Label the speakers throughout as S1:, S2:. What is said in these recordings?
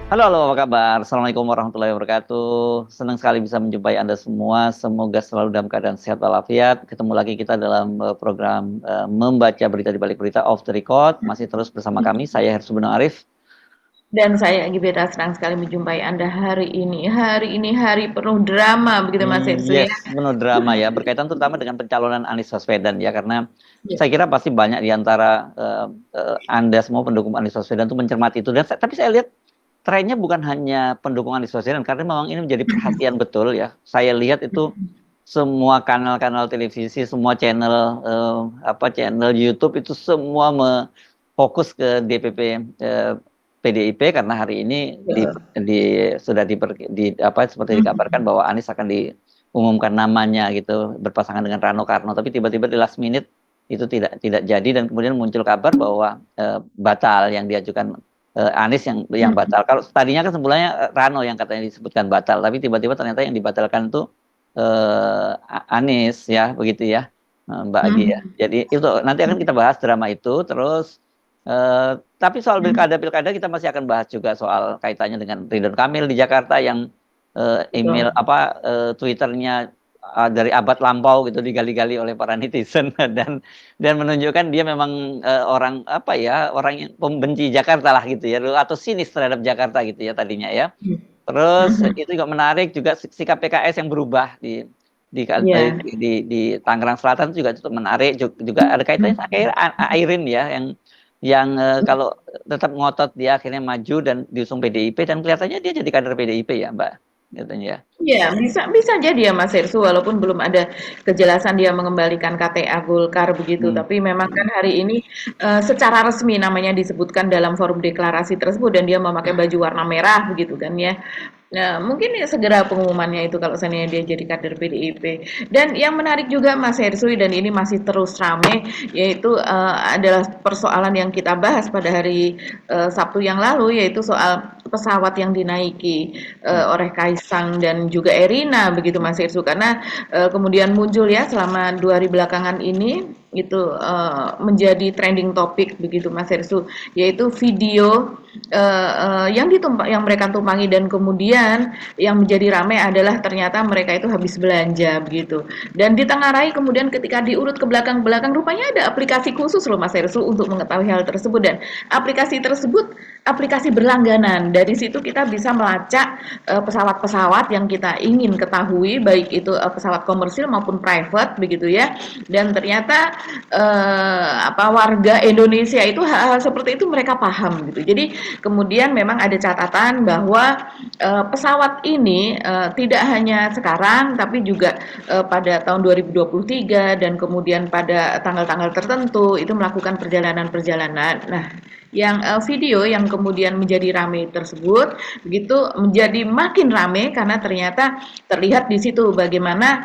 S1: Halo, halo, apa kabar? Assalamualaikum warahmatullahi wabarakatuh. Senang sekali bisa menjumpai Anda semua. Semoga selalu dalam keadaan sehat walafiat. Ketemu lagi kita dalam program membaca berita di balik berita off the record. Masih terus bersama kami, saya Hersu Beno Arif.
S2: Dan saya Gibera senang sekali menjumpai Anda hari ini. Hari ini hari penuh drama, begitu Mas Irsu ya.
S1: Yes, penuh drama ya. Berkaitan terutama dengan pencalonan Anies Baswedan ya. Karena
S2: Ya.
S1: saya kira pasti banyak di antara Anda semua pendukung Anies Baswedan itu mencermati itu. Dan tapi saya lihat trennya bukan hanya pendukung Anies Baswedan, karena memang ini menjadi perhatian betul ya. Saya lihat itu semua kanal-kanal televisi, semua channel channel YouTube itu semua fokus ke DPP PDIP karena hari ini sudah seperti dikabarkan bahwa Anies akan diumumkan namanya gitu berpasangan dengan Rano Karno, tapi tiba-tiba di last minute itu tidak jadi dan kemudian muncul kabar bahwa batal yang diajukan Anies yang batal. Kalau tadinya kan sebelumnya Rano yang katanya disebutkan batal, tapi tiba-tiba ternyata yang dibatalkan itu Anies ya, begitu ya, Mbak Agi ya. Jadi itu nanti akan kita bahas drama itu terus. Tapi soal pilkada kita masih akan bahas juga soal kaitannya dengan Ridwan Kamil di Jakarta yang email Twitternya dari abad lampau gitu digali-gali oleh para netizen dan menunjukkan dia memang orang orang yang pembenci Jakarta lah gitu ya, atau sinis terhadap Jakarta gitu ya tadinya ya. Terus itu juga menarik juga sikap PKS yang berubah di
S2: Ya.
S1: Tangerang Selatan itu juga cukup menarik, juga ada kaitannya akhirnya Airin ya yang kalau tetap ngotot dia akhirnya maju dan diusung PDIP dan kelihatannya dia jadi kader PDIP ya Mbak katanya ya.
S2: Iya, bisa bisa jadi ya Mas Hersu, walaupun belum ada kejelasan dia mengembalikan KTA Golkar begitu,
S1: Hmm.
S2: tapi memang kan hari ini secara resmi namanya disebutkan dalam forum deklarasi tersebut dan dia memakai baju warna merah begitu kan ya. Nah, mungkin ya segera pengumumannya itu kalau seandainya dia jadi kader PDIP. Dan yang menarik juga Mas Hersui dan ini masih terus rame yaitu adalah persoalan yang kita bahas pada hari Sabtu yang lalu yaitu soal pesawat yang dinaiki oleh Kaisang dan juga Erina begitu Mas Irsu karena kemudian muncul ya selama 2 hari belakangan ini itu menjadi trending topik begitu Mas Irsu yaitu video yang mereka tumpangi dan kemudian yang menjadi ramai adalah ternyata mereka itu habis belanja begitu dan ditengarai kemudian ketika diurut ke belakang-belakang rupanya ada aplikasi khusus loh Mas Irsu untuk mengetahui hal tersebut dan aplikasi tersebut aplikasi berlangganan. Dari situ kita bisa melacak pesawat-pesawat yang kita ingin ketahui, baik itu pesawat komersil maupun private, begitu ya. Dan ternyata warga Indonesia itu hal-hal seperti itu mereka paham gitu. Jadi kemudian memang ada catatan bahwa pesawat ini tidak hanya sekarang, tapi juga pada tahun 2023 dan kemudian pada tanggal-tanggal tertentu itu melakukan perjalanan-perjalanan. Nah, yang video yang kemudian menjadi ramai tersebut begitu menjadi makin ramai karena ternyata terlihat di situ bagaimana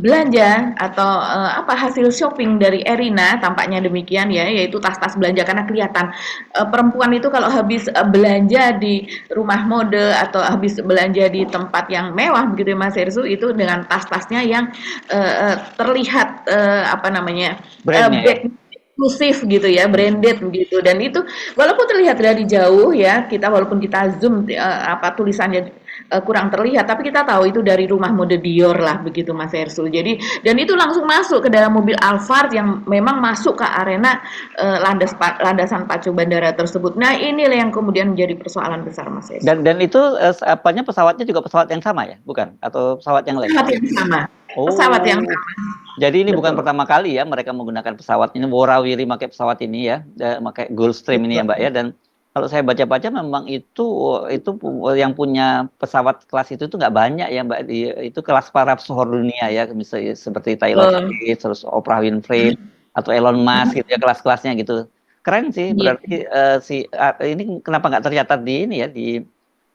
S2: belanja atau hasil shopping dari Erina tampaknya demikian ya yaitu tas-tas belanja karena kelihatan perempuan itu kalau habis belanja di rumah mode atau habis belanja di tempat yang mewah begitu ya Mas Ersu itu dengan tas-tasnya yang terlihat
S1: Brandnya ya.
S2: bag eksklusif gitu ya, branded gitu dan itu walaupun terlihat dari jauh ya, walaupun kita zoom tulisannya kurang terlihat, tapi kita tahu itu dari rumah mode Dior lah begitu Mas Ersul. Jadi dan itu langsung masuk ke dalam mobil Alphard yang memang masuk ke arena landasan pacu bandara tersebut. Nah, inilah yang kemudian menjadi persoalan besar Mas Ersul.
S1: Dan itu pesawatnya juga pesawat yang sama ya, bukan? Atau pesawat yang lain?
S2: Pesawat yang sama. Pesawat yang
S1: Oh,
S2: sama.
S1: jadi ini bukan
S2: Betul.
S1: pertama kali ya mereka menggunakan pesawat ini. Warawiri pakai pesawat ini ya, pakai Gulfstream ini ya Mbak
S2: Betul.
S1: ya. Dan kalau saya baca-baca memang itu yang punya pesawat kelas itu nggak banyak ya Mbak. Itu kelas para pesohor dunia ya, misalnya seperti Taylor
S2: Betul.
S1: Swift, terus Oprah Winfrey atau Elon Musk gitu ya, kelas-kelasnya gitu. Keren sih,
S2: Iya.
S1: berarti ini kenapa nggak tercatat di ini ya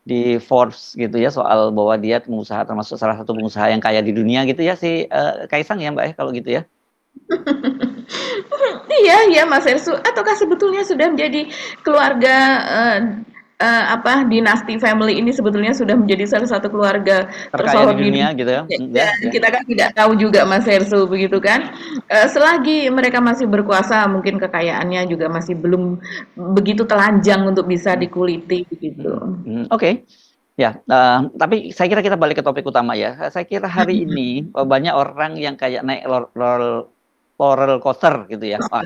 S1: di Forbes gitu ya soal bahwa dia pengusaha termasuk salah satu pengusaha yang kaya di dunia gitu ya si Kaisang ya Mbak ya kalau gitu ya.
S2: Iya, iya Mas Ersu. Ataukah sebetulnya sudah menjadi keluarga dinasti family ini sebetulnya sudah menjadi salah satu keluarga
S1: Terkaya di
S2: tersohor di
S1: dunia gitu ya.
S2: dunia.
S1: Ya,
S2: Dan
S1: ya.
S2: kita kan tidak tahu juga Mas Hersu begitu kan. Selagi mereka masih berkuasa, mungkin kekayaannya juga masih belum begitu telanjang untuk bisa
S1: Hmm,
S2: dikuliti begitu.
S1: Oke. Ya, tapi saya kira kita balik ke topik utama ya. Saya kira hari ini banyak orang yang kayak naik roller coaster gitu ya. Wah,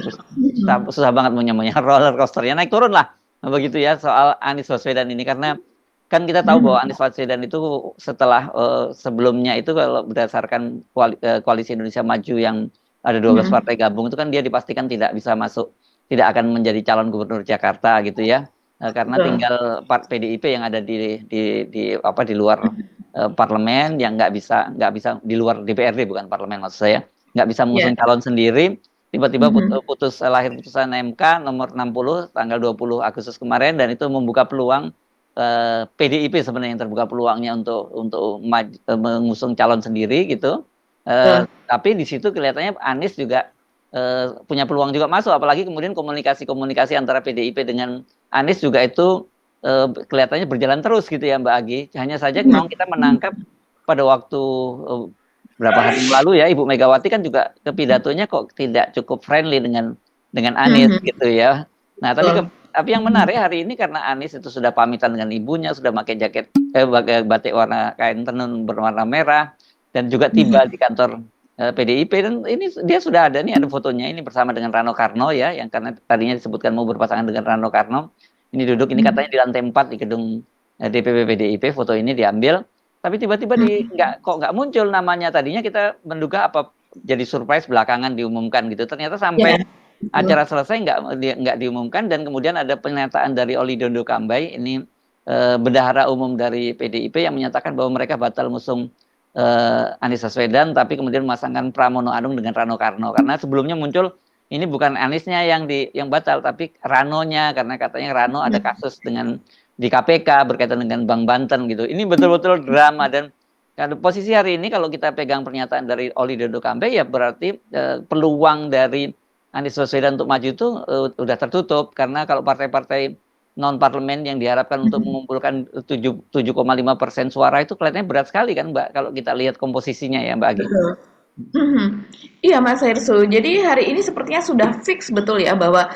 S1: susah banget mau nyamanya roller coaster ya, naik turun lah. Nah, begitu ya soal Anies Baswedan ini, karena kan kita tahu bahwa Anies Baswedan itu setelah sebelumnya itu kalau berdasarkan koalisi Indonesia Maju yang ada 12 partai gabung itu kan dia dipastikan tidak bisa masuk, tidak akan menjadi calon gubernur Jakarta gitu ya. Karena
S2: Betul.
S1: tinggal PDIP yang ada di luar parlemen, yang nggak bisa di luar DPRD, bukan parlemen maksud saya, nggak bisa
S2: Ya.
S1: mengusung calon sendiri. Tiba-tiba lahir putusan MK nomor 60 tanggal 20 Agustus kemarin, dan itu membuka peluang PDIP sebenarnya yang terbuka peluangnya untuk mengusung calon sendiri gitu.
S2: Betul.
S1: Tapi di situ kelihatannya Anies juga punya peluang juga masuk, apalagi kemudian komunikasi antara PDIP dengan Anies juga itu kelihatannya berjalan terus gitu ya Mbak Agi. Hanya saja memang kita menangkap pada waktu berapa hari yang lalu ya, Ibu Megawati kan juga ke pidatonya kok tidak cukup friendly dengan Anies gitu ya. Nah,
S2: Betul.
S1: tapi yang menarik hari ini karena Anies itu sudah pamitan dengan ibunya, sudah pakai pakai batik warna kain tenun berwarna merah, dan juga tiba di kantor PDIP, dan ini dia sudah ada nih, ada fotonya ini bersama dengan Rano Karno ya, yang karena tadinya disebutkan mau berpasangan dengan Rano Karno. Ini duduk ini katanya di lantai 4 di gedung DPP PDIP, foto ini diambil. Tapi tiba-tiba nggak muncul namanya. Tadinya kita menduga apa jadi surprise belakangan diumumkan gitu. Ternyata sampai
S2: Ya.
S1: acara selesai nggak diumumkan, dan kemudian ada pernyataan dari Oli Dondo Kambai, ini bendahara umum dari PDIP, yang menyatakan bahwa mereka batal ngusung Anies Baswedan, tapi kemudian memasangkan Pramono Anung dengan Rano Karno, karena sebelumnya muncul ini bukan Aniesnya yang batal, tapi Ranonya, karena katanya Rano ada kasus di KPK berkaitan dengan Bank Banten gitu. Ini betul-betul drama, dan posisi hari ini kalau kita pegang pernyataan dari Oli Dondo Kambe, ya berarti peluang dari Anies Baswedan untuk maju itu udah tertutup, karena kalau partai-partai non parlemen yang diharapkan untuk mengumpulkan 7,5% suara itu kelihatannya berat sekali kan Mbak, kalau kita lihat komposisinya ya Mbak Agi.
S2: Betul. Iya Mas Hersu, jadi hari ini sepertinya sudah fix betul ya bahwa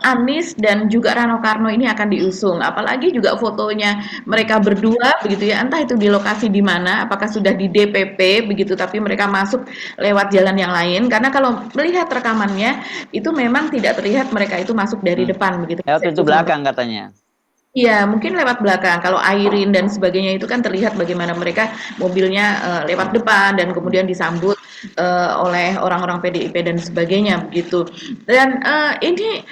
S2: Anies dan juga Rano Karno ini akan diusung. Apalagi juga fotonya mereka berdua begitu ya, entah itu di lokasi di mana, apakah sudah di DPP begitu, tapi mereka masuk lewat jalan yang lain. Karena kalau melihat rekamannya itu memang tidak terlihat mereka itu masuk dari depan begitu Mas
S1: Lewat pintu
S2: Hersu.
S1: belakang katanya.
S2: Iya, mungkin lewat belakang. Kalau Airin dan sebagainya itu kan terlihat bagaimana mereka mobilnya lewat depan dan kemudian disambut oleh orang-orang PDIP dan sebagainya begitu. Dan ini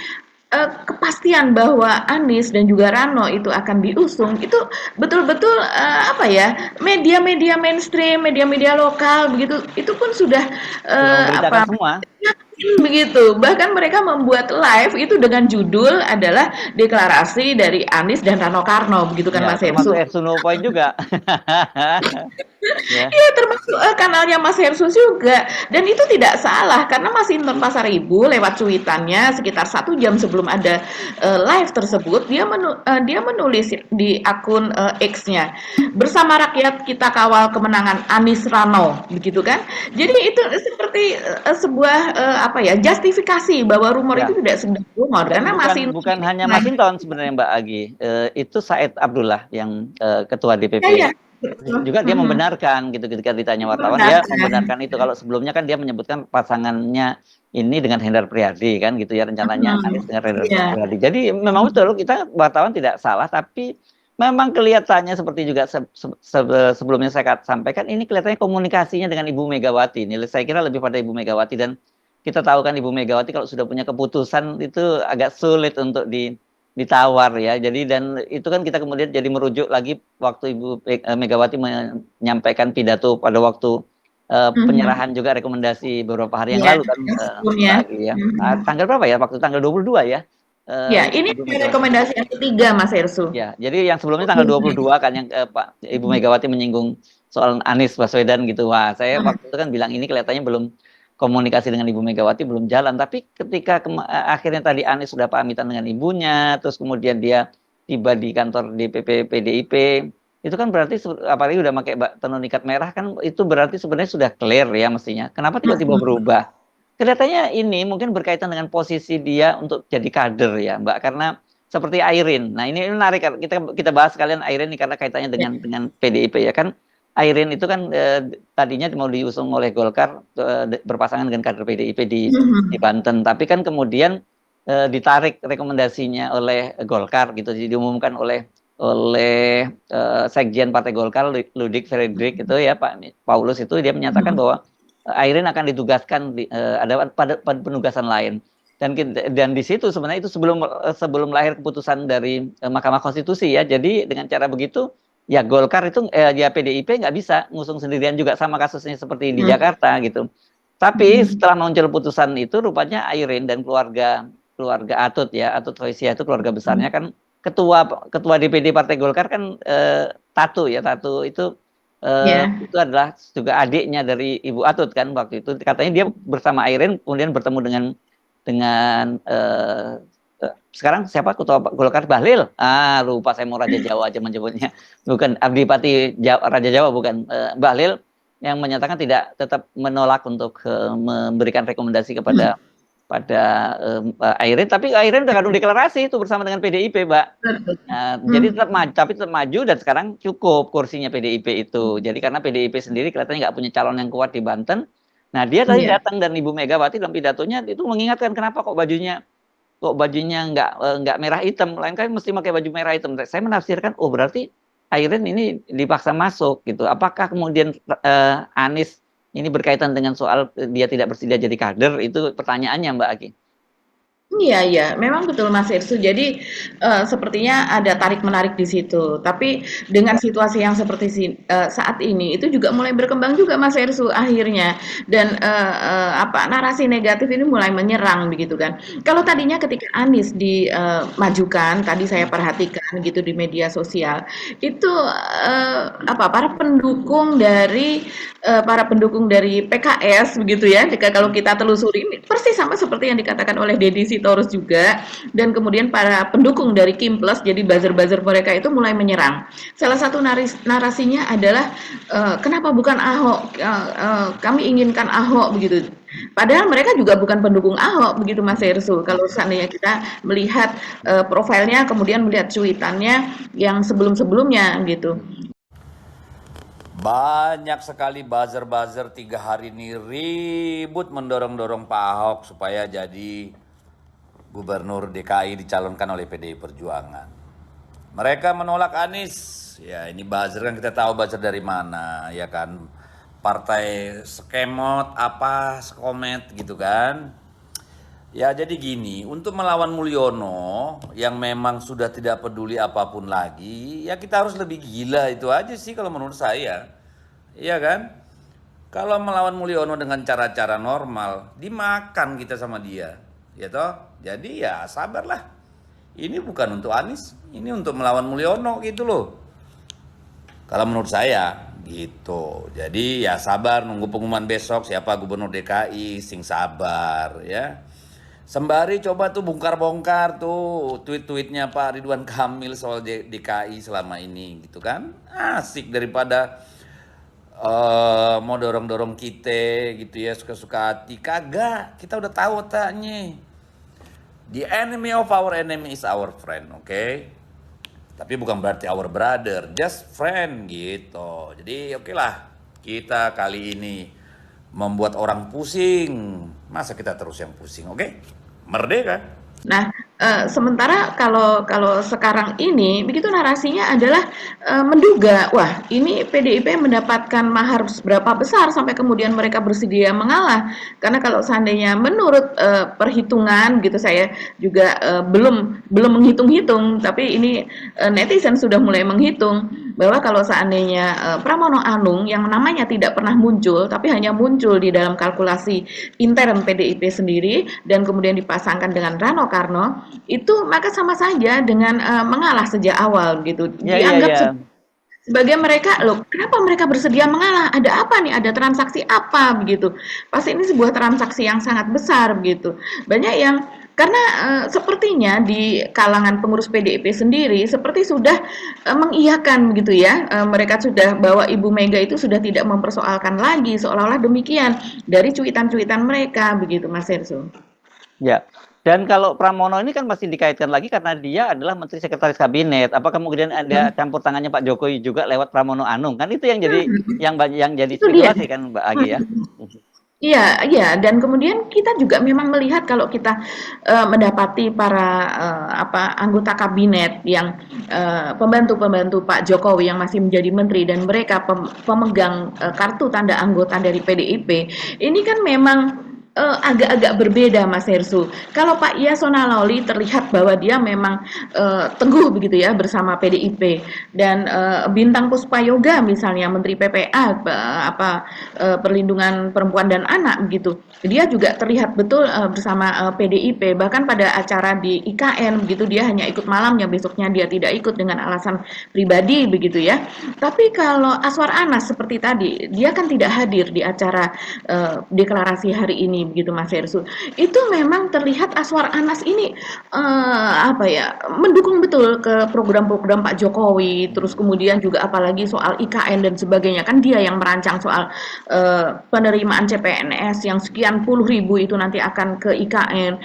S2: kepastian bahwa Anies dan juga Rano itu akan diusung itu betul-betul apa ya, media-media mainstream, media-media lokal begitu itu pun sudah
S1: Sudah memberitakan
S2: apa
S1: semua.
S2: begitu. Bahkan mereka membuat live itu dengan judul adalah deklarasi dari Anies dan Rano Karno, begitu kan
S1: Ya,
S2: Mas
S1: termasuk
S2: Hersu?
S1: Ersuno Point juga. Ya.
S2: Iya, termasuk kanalnya Mas Hersus juga. Dan itu tidak salah karena Mas Inton Pasaribu lewat cuitannya sekitar 1 jam sebelum ada live tersebut, dia menulis di akun X-nya, bersama rakyat kita kawal kemenangan Anies Rano, begitu kan? Jadi itu seperti sebuah apa ya, justifikasi bahwa rumor
S1: Ya.
S2: itu tidak sekedar rumor
S1: Dan
S2: karena Mas Inton
S1: bukan hanya Mas Inton sebenarnya Mbak Agi. Itu Said Abdullah yang ketua
S2: ya,
S1: DPP
S2: ya, betul.
S1: juga, dia membenarkan gitu, ketika ditanya wartawan dia
S2: Membenarkan.
S1: membenarkan itu. Kalau sebelumnya kan dia menyebutkan pasangannya ini dengan Hendar Priadi kan gitu ya, rencananya Anies dengan Hendar
S2: Iya,
S1: Priadi. Jadi memang betul kita wartawan tidak salah, tapi memang kelihatannya seperti juga sebelumnya saya sampaikan, ini kelihatannya komunikasinya dengan Ibu Megawati ini saya kira lebih pada Ibu Megawati, dan kita tahu kan Ibu Megawati kalau sudah punya keputusan itu agak sulit untuk ditawar ya. Jadi, dan itu kan kita kemudian jadi merujuk lagi waktu Ibu Megawati menyampaikan pidato pada waktu penyerahan juga rekomendasi beberapa hari yang
S2: iya,
S1: lalu kan
S2: yang sebelumnya.
S1: lagi ya. Tanggal berapa ya? Waktu tanggal 22 ya.
S2: Ya, ini
S1: Ibu Megawati.
S2: rekomendasi yang ketiga Mas Hersu.
S1: Ya, jadi yang sebelumnya tanggal 22 kan yang Ibu Megawati menyinggung soal Anies Baswedan gitu. Wah, saya waktu itu kan bilang ini kelihatannya belum, komunikasi dengan Ibu Megawati belum jalan. Tapi ketika akhirnya tadi Anies sudah pamitan dengan ibunya, terus kemudian dia tiba di kantor DPP PDIP, itu kan berarti apalagi udah pakai tenun ikat merah kan itu berarti sebenarnya sudah clear ya mestinya. Kenapa tiba-tiba berubah? Kelihatannya ini mungkin berkaitan dengan posisi dia untuk jadi kader ya, Mbak, karena seperti Airin. Nah, ini menarik kita bahas sekalian Airin ini karena kaitannya dengan PDIP ya kan. Airin itu kan tadinya mau diusung oleh Golkar berpasangan dengan kader PDIP di Banten, tapi kan kemudian ditarik rekomendasinya oleh Golkar gitu, jadi diumumkan oleh Sekjen Partai Golkar Ludik Fredrik itu ya Pak Paulus itu dia menyatakan bahwa Airin akan ditugaskan ada pada penugasan lain dan di situ sebenarnya itu sebelum lahir keputusan dari Mahkamah Konstitusi ya. Jadi dengan cara begitu ya Golkar itu ya PDIP nggak bisa ngusung sendirian juga sama kasusnya seperti di Jakarta gitu. Tapi setelah muncul putusan itu rupanya Airin dan keluarga Atut ya, Atut Hoisia itu keluarga besarnya kan ketua DPD Partai Golkar kan Tatu itu itu adalah juga adiknya dari Ibu Atut kan waktu itu katanya dia bersama Airin kemudian bertemu dengan sekarang siapa ketua Golkar Bahlil lupa saya mau Raja Jawa aja menyebutnya bukan Abdipati Raja Jawa bukan Bahlil yang menyatakan tetap menolak untuk memberikan rekomendasi kepada Airin, tapi Airin udah ngadu deklarasi itu bersama dengan PDIP, Mbak. Jadi tetap maju dan sekarang cukup kursinya PDIP itu. Jadi karena PDIP sendiri kelihatannya nggak punya calon yang kuat di Banten. Nah dia tadi datang dan Ibu Megawati dalam pidatonya itu mengingatkan kenapa kok bajunya nggak merah hitam, lain kali mesti pakai baju merah hitam. Saya menafsirkan berarti Airin ini dipaksa masuk gitu. Apakah kemudian Anies ini berkaitan dengan soal dia tidak bersedia jadi kader, itu pertanyaannya Mbak Aki.
S2: Iya, memang betul Mas Irsu. Jadi sepertinya ada tarik-menarik di situ. Tapi dengan situasi yang seperti saat ini itu juga mulai berkembang juga Mas Irsu akhirnya. Dan narasi negatif ini mulai menyerang begitu kan. Kalau tadinya ketika Anies dimajukan, tadi saya perhatikan gitu di media sosial, itu para pendukung dari PKS begitu ya. Kalau kita telusuri ini persis sama seperti yang dikatakan oleh Deddy Sitorus juga, dan kemudian para pendukung dari Kim Plus, jadi buzzer-buzzer mereka itu mulai menyerang. Salah satu narasinya adalah kenapa bukan Ahok, kami inginkan Ahok begitu. Padahal mereka juga bukan pendukung Ahok begitu Mas Hersul. Kalau seandainya kita melihat profilnya, kemudian melihat cuitannya yang sebelum-sebelumnya gitu.
S3: Banyak sekali buzzer-buzzer 3 hari ini ribut mendorong-dorong Pak Ahok supaya jadi Gubernur DKI dicalonkan oleh PDI Perjuangan. Mereka menolak Anies. Ya ini buzzer kan kita tahu buzzer dari mana ya kan. Partai skemot sekomet gitu kan. Ya jadi gini, untuk melawan Mulyono yang memang sudah tidak peduli apapun lagi, ya kita harus lebih gila itu aja sih kalau menurut saya. Iya kan? Kalau melawan Mulyono dengan cara-cara normal, dimakan kita sama dia. Ya toh? Jadi ya sabarlah. Ini bukan untuk Anies, ini untuk melawan Mulyono gitu loh. Kalau menurut saya gitu. Jadi ya sabar nunggu pengumuman besok siapa Gubernur DKI, sing sabar ya. Sembari coba tuh bongkar-bongkar tuh tweet-tweetnya Pak Ridwan Kamil soal DKI selama ini gitu kan. Asik daripada mau dorong-dorong kita gitu ya suka-suka hati. Kagak, kita udah tahu otaknya. The enemy of our enemy is our friend, okay? Tapi bukan berarti our brother, just friend gitu. Jadi oke lah, kita kali ini membuat orang pusing. Masa kita terus yang pusing, oke? Merdeka.
S2: Nah, sementara kalau sekarang ini begitu narasinya adalah menduga, wah ini PDIP mendapatkan mahar berapa besar sampai kemudian mereka bersedia mengalah. Karena kalau seandainya menurut perhitungan gitu, saya juga belum menghitung-hitung, tapi ini netizen sudah mulai menghitung bahwa kalau seandainya Pramono Anung yang namanya tidak pernah muncul tapi hanya muncul di dalam kalkulasi intern PDIP sendiri dan kemudian dipasangkan dengan Rano Karno, itu maka sama saja dengan mengalah sejak awal gitu. Dianggap sebagai mereka, loh kenapa mereka bersedia mengalah? Ada apa nih? Ada transaksi apa begitu? Pasti ini sebuah transaksi yang sangat besar begitu. Banyak yang Karena sepertinya di kalangan pengurus PDIP sendiri seperti sudah mengiyakan begitu ya, mereka sudah bahwa Ibu Mega itu sudah tidak mempersoalkan lagi seolah-olah demikian dari cuitan-cuitan mereka begitu Mas Erso.
S1: Ya. Dan kalau Pramono ini kan masih dikaitkan lagi karena dia adalah Menteri Sekretaris Kabinet. Apakah kemudian ada campur tangannya Pak Jokowi juga lewat Pramono Anung? Kan itu yang jadi yang jadi
S2: Itu dia.
S1: spekulasi kan Mbak Agi ya.
S2: Iya, iya, dan kemudian kita juga memang melihat kalau kita mendapati para anggota kabinet yang pembantu-pembantu Pak Jokowi yang masih menjadi menteri dan mereka pemegang kartu tanda anggota dari PDIP, ini kan memang agak-agak berbeda Mas Hersu. Kalau Pak Yasona Lawli terlihat bahwa dia memang teguh begitu ya bersama PDIP dan Bintang Puspayoga misalnya Menteri PPA Perlindungan Perempuan dan Anak begitu. Dia juga terlihat betul bersama PDIP bahkan pada acara di IKN begitu dia hanya ikut malamnya besoknya dia tidak ikut dengan alasan pribadi begitu ya. Tapi kalau Aswar Anas seperti tadi dia kan tidak hadir di acara deklarasi hari ini begitu Mas Hersu. Itu memang terlihat Aswar Anas ini mendukung betul ke program-program Pak Jokowi. Terus kemudian juga apalagi soal IKN dan sebagainya kan dia yang merancang soal penerimaan CPNS yang sekian puluh ribu itu nanti akan ke IKN.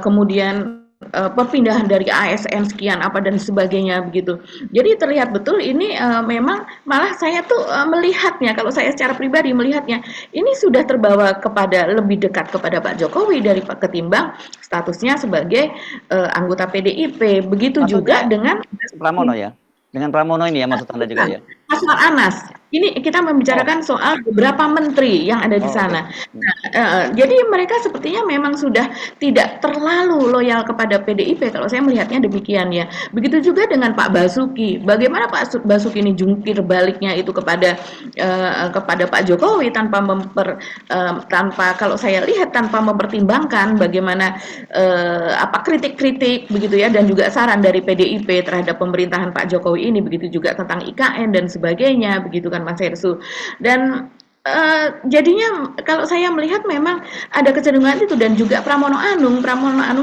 S2: Kemudian perpindahan dari ASN sekian apa dan sebagainya begitu. Jadi terlihat betul ini memang malah saya tuh melihatnya kalau saya secara pribadi melihatnya ini sudah terbawa kepada lebih dekat kepada Pak Jokowi dari ketimbang statusnya sebagai anggota PDIP. Begitu juga dengan
S1: Pramono ya. Dengan Pramono ini ya maksud Anda juga ya.
S2: Aswar Anas. Ini kita membicarakan soal beberapa menteri yang ada di sana. Nah, jadi mereka sepertinya memang sudah tidak terlalu loyal kepada PDIP kalau saya melihatnya demikian ya. Begitu juga dengan Pak Basuki. Bagaimana Pak Basuki ini jungkir baliknya itu kepada Pak Jokowi tanpa kalau saya lihat tanpa mempertimbangkan bagaimana kritik-kritik begitu ya dan juga saran dari PDIP terhadap pemerintahan Pak Jokowi ini begitu juga tentang IKN dan sebagainya begitu kan Mas Hersu. Dan jadinya kalau saya melihat memang ada kecenderungan itu dan juga Pramono Anung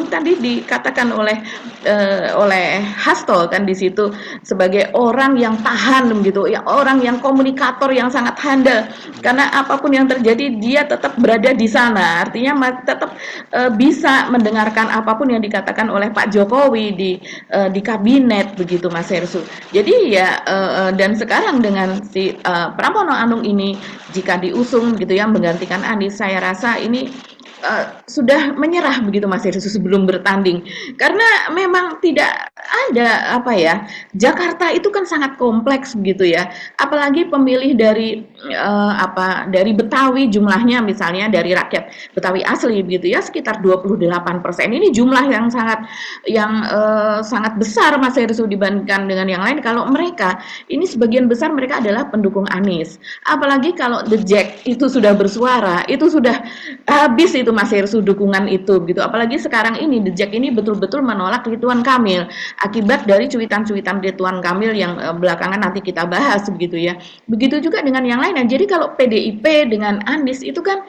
S2: tadi dikatakan oleh Hasto kan di situ sebagai orang yang tahan begitu ya, orang yang komunikator yang sangat handal karena apapun yang terjadi dia tetap berada di sana, artinya tetap bisa mendengarkan apapun yang dikatakan oleh Pak Jokowi di kabinet begitu Mas Hersu. Jadi ya dan sekarang dengan si Pramono Anung ini jika diusung gitu ya menggantikan Anies, saya rasa ini sudah menyerah begitu Mas Hersu sebelum bertanding karena memang tidak ada Jakarta itu kan sangat kompleks begitu ya, apalagi pemilih dari Betawi jumlahnya misalnya dari rakyat Betawi asli begitu ya sekitar 28%. Ini jumlah yang sangat besar Mas Hersu dibandingkan dengan yang lain. Kalau mereka ini sebagian besar mereka adalah pendukung Anies, apalagi kalau The Jack itu sudah bersuara itu sudah habis itu Mas Hersu dukungan itu begitu. Apalagi sekarang ini The Jack ini betul-betul menolak Ridwan Kamil akibat dari cuitan-cuitan Ridwan Kamil yang belakangan nanti kita bahas begitu ya. Begitu juga dengan yang lain. Nah, jadi kalau PDIP dengan Anies itu kan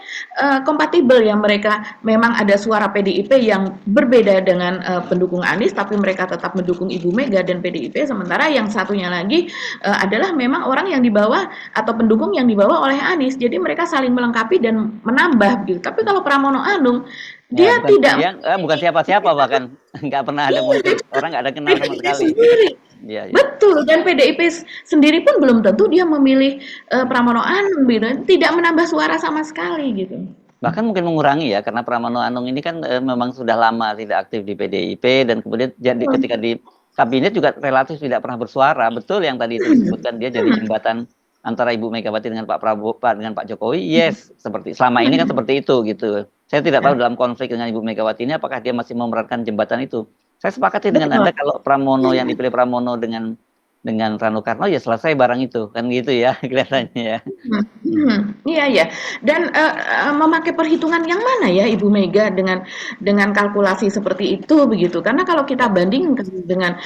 S2: kompatibel ya, mereka memang ada suara PDIP yang berbeda dengan pendukung Anies tapi mereka tetap mendukung Ibu Mega dan PDIP, sementara yang satunya lagi adalah memang orang yang dibawa atau pendukung yang dibawa oleh Anies. Jadi mereka saling melengkapi dan menambah gitu. Tapi kalau Pramono Anung dia
S1: bukan siapa-siapa bahkan nggak pernah ada muncul orang nggak ada kenal sama sekali. Ya.
S2: Betul, dan PDIP sendiri pun belum tentu dia memilih Pramono Anung gitu, tidak menambah suara sama sekali gitu.
S1: Bahkan mungkin mengurangi ya karena Pramono Anung ini kan memang sudah lama tidak aktif di PDIP dan kemudian ketika di kabinet juga relatif tidak pernah bersuara. Betul yang tadi disebutkan dia jadi jembatan antara Ibu Megawati dengan Pak Prabowo dengan Pak Jokowi. Yes, seperti selama ini kan seperti itu gitu. Saya tidak tahu dalam konflik dengan Ibu Megawati ini apakah dia masih memerankan jembatan itu. Saya sepakati dengan Anda kalau Pramono yang dipilih Pramono dengan Rano Karno ya selesai barang itu kan gitu ya kelihatannya ya.
S2: Iya ya. Dan memakai perhitungan yang mana ya Ibu Mega dengan kalkulasi seperti itu begitu. Karena kalau kita bandingkan dengan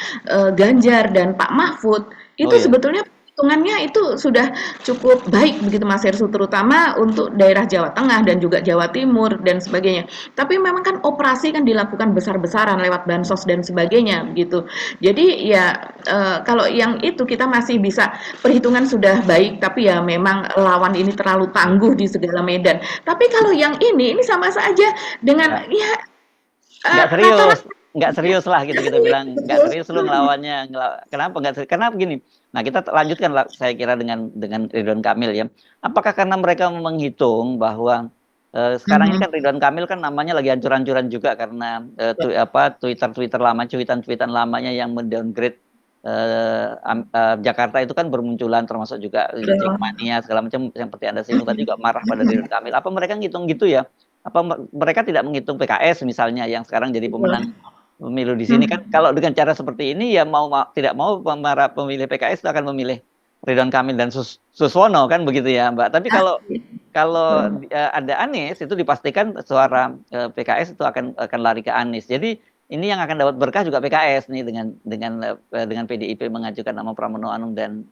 S2: Ganjar dan Pak Mahfud itu sebetulnya hitungannya itu sudah cukup baik begitu Mas Hersut, terutama untuk daerah Jawa Tengah dan juga Jawa Timur dan sebagainya. Tapi memang kan operasi kan dilakukan besar-besaran lewat bansos dan sebagainya begitu. Jadi ya kalau yang itu kita masih bisa perhitungan sudah baik, tapi ya memang lawan ini terlalu tangguh di segala medan. Tapi kalau yang ini sama saja dengan
S1: Ya.
S2: ya
S1: Nggak serius,
S2: rata-rata
S1: nggak serius lah gitu kita bilang, nggak
S2: betul.
S1: serius lu ngelawannya. Kenapa nggak serius? Karena begini. Nah kita lanjutkan lah, saya kira dengan Ridwan Kamil ya. Apakah karena mereka menghitung bahwa sekarang ini
S2: Mhm.
S1: kan Ridwan Kamil kan namanya lagi hancur-hancuran juga karena Twitter lama, cuitan-cuitan lamanya yang mendowngrade Jakarta itu kan bermunculan, termasuk juga Jackmania segala macam yang seperti Anda singgung tadi juga marah pada Ridwan Kamil. Apa mereka ngitung gitu ya? Apa mereka tidak menghitung PKS misalnya yang sekarang jadi pemenang pemilu di sini kan? Kalau dengan cara seperti ini ya tidak mau para pemilih PKS itu akan memilih Ridwan Kamil dan Suswono kan begitu ya Mbak. Tapi kalau kalau ada Anies itu dipastikan suara PKS itu akan lari ke Anies. Jadi ini yang akan dapat berkah juga PKS nih dengan PDIP mengajukan nama Pramono Anung dan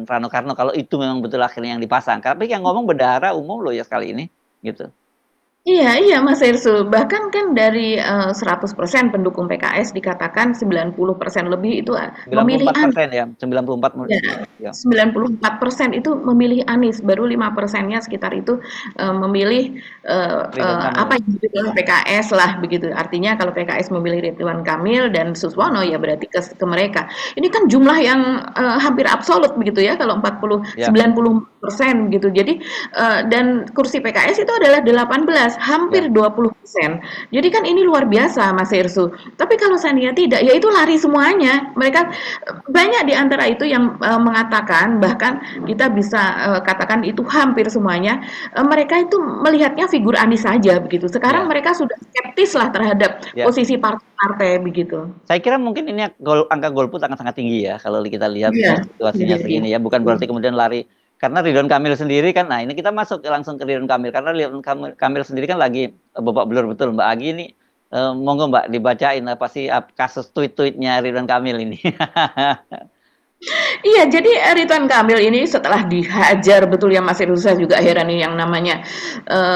S1: Rano Karno kalau itu memang betul akhirnya yang dipasang. Tapi yang ngomong bendahara umum loh ya sekali ini gitu.
S2: Iya iya Mas Hersul, bahkan kan dari 100% pendukung PKS dikatakan 90% lebih itu memilih
S1: 94% ya, 94
S2: Ya,
S1: ya.
S2: 94% itu memilih Anies, baru 5%-nya sekitar itu memilih
S1: Ridwan
S2: apa
S1: Kamil.
S2: yang dibilang PKS lah begitu. Artinya kalau PKS memilih Ridwan Kamil dan Suswono ya berarti ke mereka. Ini kan jumlah yang hampir absolut begitu ya kalau
S1: Ya,
S2: 90% gitu. Jadi dan kursi PKS itu adalah 18,
S1: ya.
S2: hampir 20%. Jadi kan ini luar biasa Mas Irsu. Tapi kalau Sania tidak, ya itu lari semuanya. Mereka banyak di antara itu yang mengatakan, bahkan kita bisa katakan itu hampir semuanya, mereka itu melihatnya figur Anies saja begitu. Sekarang
S1: Ya,
S2: mereka sudah skeptis lah terhadap
S1: ya.
S2: posisi partai-partai begitu.
S1: Saya kira mungkin ini angka golput akan sangat tinggi ya kalau kita lihat
S2: Iya,
S1: situasinya
S2: iya, iya.
S1: segini ya. Bukan berarti kemudian lari karena Ridwan Kamil sendiri kan. Nah, ini kita masuk langsung ke Ridwan Kamil karena Ridwan Kamil sendiri kan lagi babak belur betul Mbak Agi ini. Monggo Mbak dibacain apa sih kasus tweet-tweetnya Ridwan Kamil ini.
S2: Iya, jadi Ridwan Kamil ini setelah dihajar betul ya Mas Irsa juga heran nih yang namanya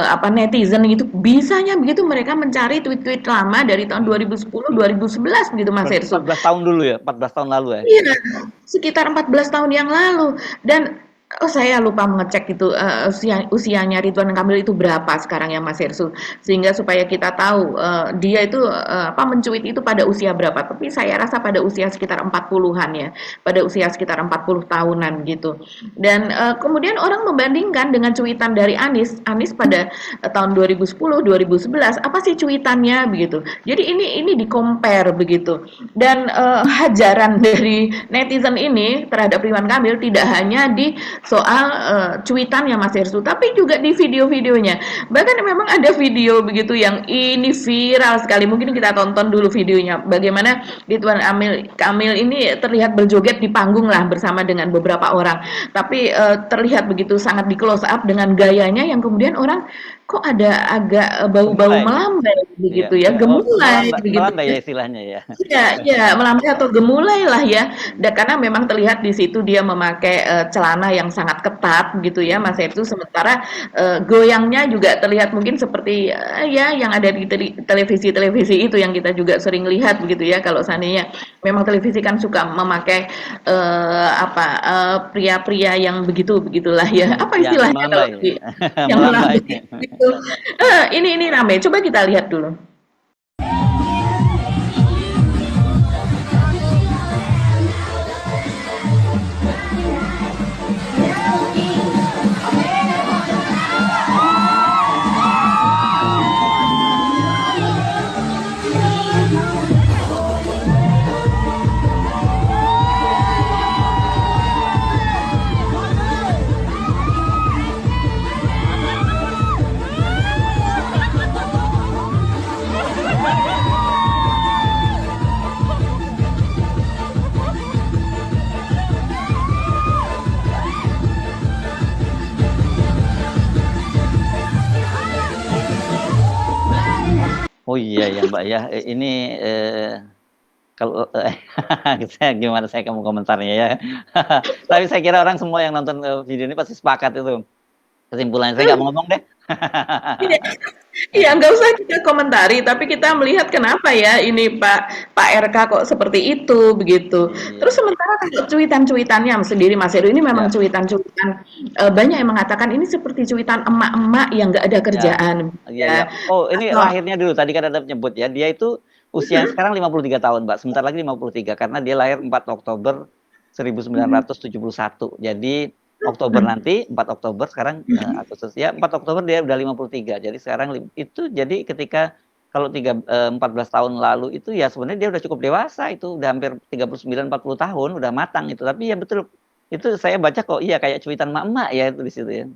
S2: apa netizen gitu bisanya begitu mereka mencari tweet-tweet lama dari tahun 2010, 2011 begitu Mas
S1: Berarti
S2: Irsa.
S1: 14 tahun dulu ya, 14 tahun lalu ya.
S2: Iya, sekitar 14 tahun yang lalu dan saya lupa mengecek itu usianya Ridwan Kamil itu berapa sekarang ya Mas Hersu sehingga supaya kita tahu dia itu apa mencuit itu pada usia berapa tapi saya rasa pada usia sekitar 40-an ya pada usia sekitar 40 tahunan gitu dan kemudian orang membandingkan dengan cuitan dari Anies pada tahun 2010 2011 apa sih cuitannya begitu jadi ini di compare begitu dan hajaran dari netizen ini terhadap Ridwan Kamil tidak hanya di soal cuitannya Mas Hersu, tapi juga di video-videonya. Bahkan memang ada video begitu yang ini viral sekali. Mungkin kita tonton dulu videonya. Bagaimana Ridwan Kamil ini terlihat berjoget di panggung lah bersama dengan beberapa orang. Tapi terlihat begitu sangat di close up dengan gayanya yang kemudian orang kok ada agak bau-bau
S1: Gemulai.
S2: melambai begitu
S1: Iya.
S2: ya, gemulai begitu.
S1: Melambai ya istilahnya ya.
S2: Iya, iya, melambai atau gemulai lah ya. Karena memang terlihat di situ dia memakai celana yang sangat ketat gitu ya, Mas Itu sementara goyangnya juga terlihat mungkin seperti ya yang ada di televisi-televisi itu yang kita juga sering lihat begitu ya. Kalau seandainya memang televisi kan suka memakai apa pria-pria yang begitulah ya. Apa
S1: Yang
S2: istilahnya kalau
S1: melambai.
S2: yang
S1: Melambai.
S2: melambai gitu. Ini rame. Coba kita lihat dulu.
S1: Oh iya ya Mbak ya, ini Kalau gimana saya kamu komentarnya ya. Tapi saya kira orang semua yang nonton video ini pasti sepakat itu. Kesimpulannya saya nggak mau ngomong deh.
S2: Iya, iya, nggak usah kita komentari, tapi kita melihat kenapa ya ini Pak RK kok seperti itu, begitu. Terus
S1: Iya,
S2: sementara kalau cuitan-cuitannya sendiri Mas Heru, ini memang
S1: ya,
S2: cuitan-cuitan, banyak yang mengatakan ini seperti cuitan emak-emak yang nggak ada
S1: ya,
S2: kerjaan,
S1: iya,
S2: ya.
S1: ya. Oh, ini
S2: Atau
S1: lahirnya dulu. Tadi kan ada menyebut ya, dia itu usianya sekarang 53 tahun, Mbak. Sebentar lagi 53 karena dia lahir 4 Oktober
S2: mhm,
S1: 1971. Jadi Oktober
S2: mhm,
S1: nanti 4 Oktober sekarang Agustus ya 4 Oktober dia udah 53. Jadi sekarang itu jadi ketika kalau 14 tahun lalu itu ya sebenarnya dia udah cukup dewasa itu udah hampir 39 40 tahun udah matang itu. Tapi ya betul itu saya baca kok iya kayak cuitan emak-emak ya itu di situ ya.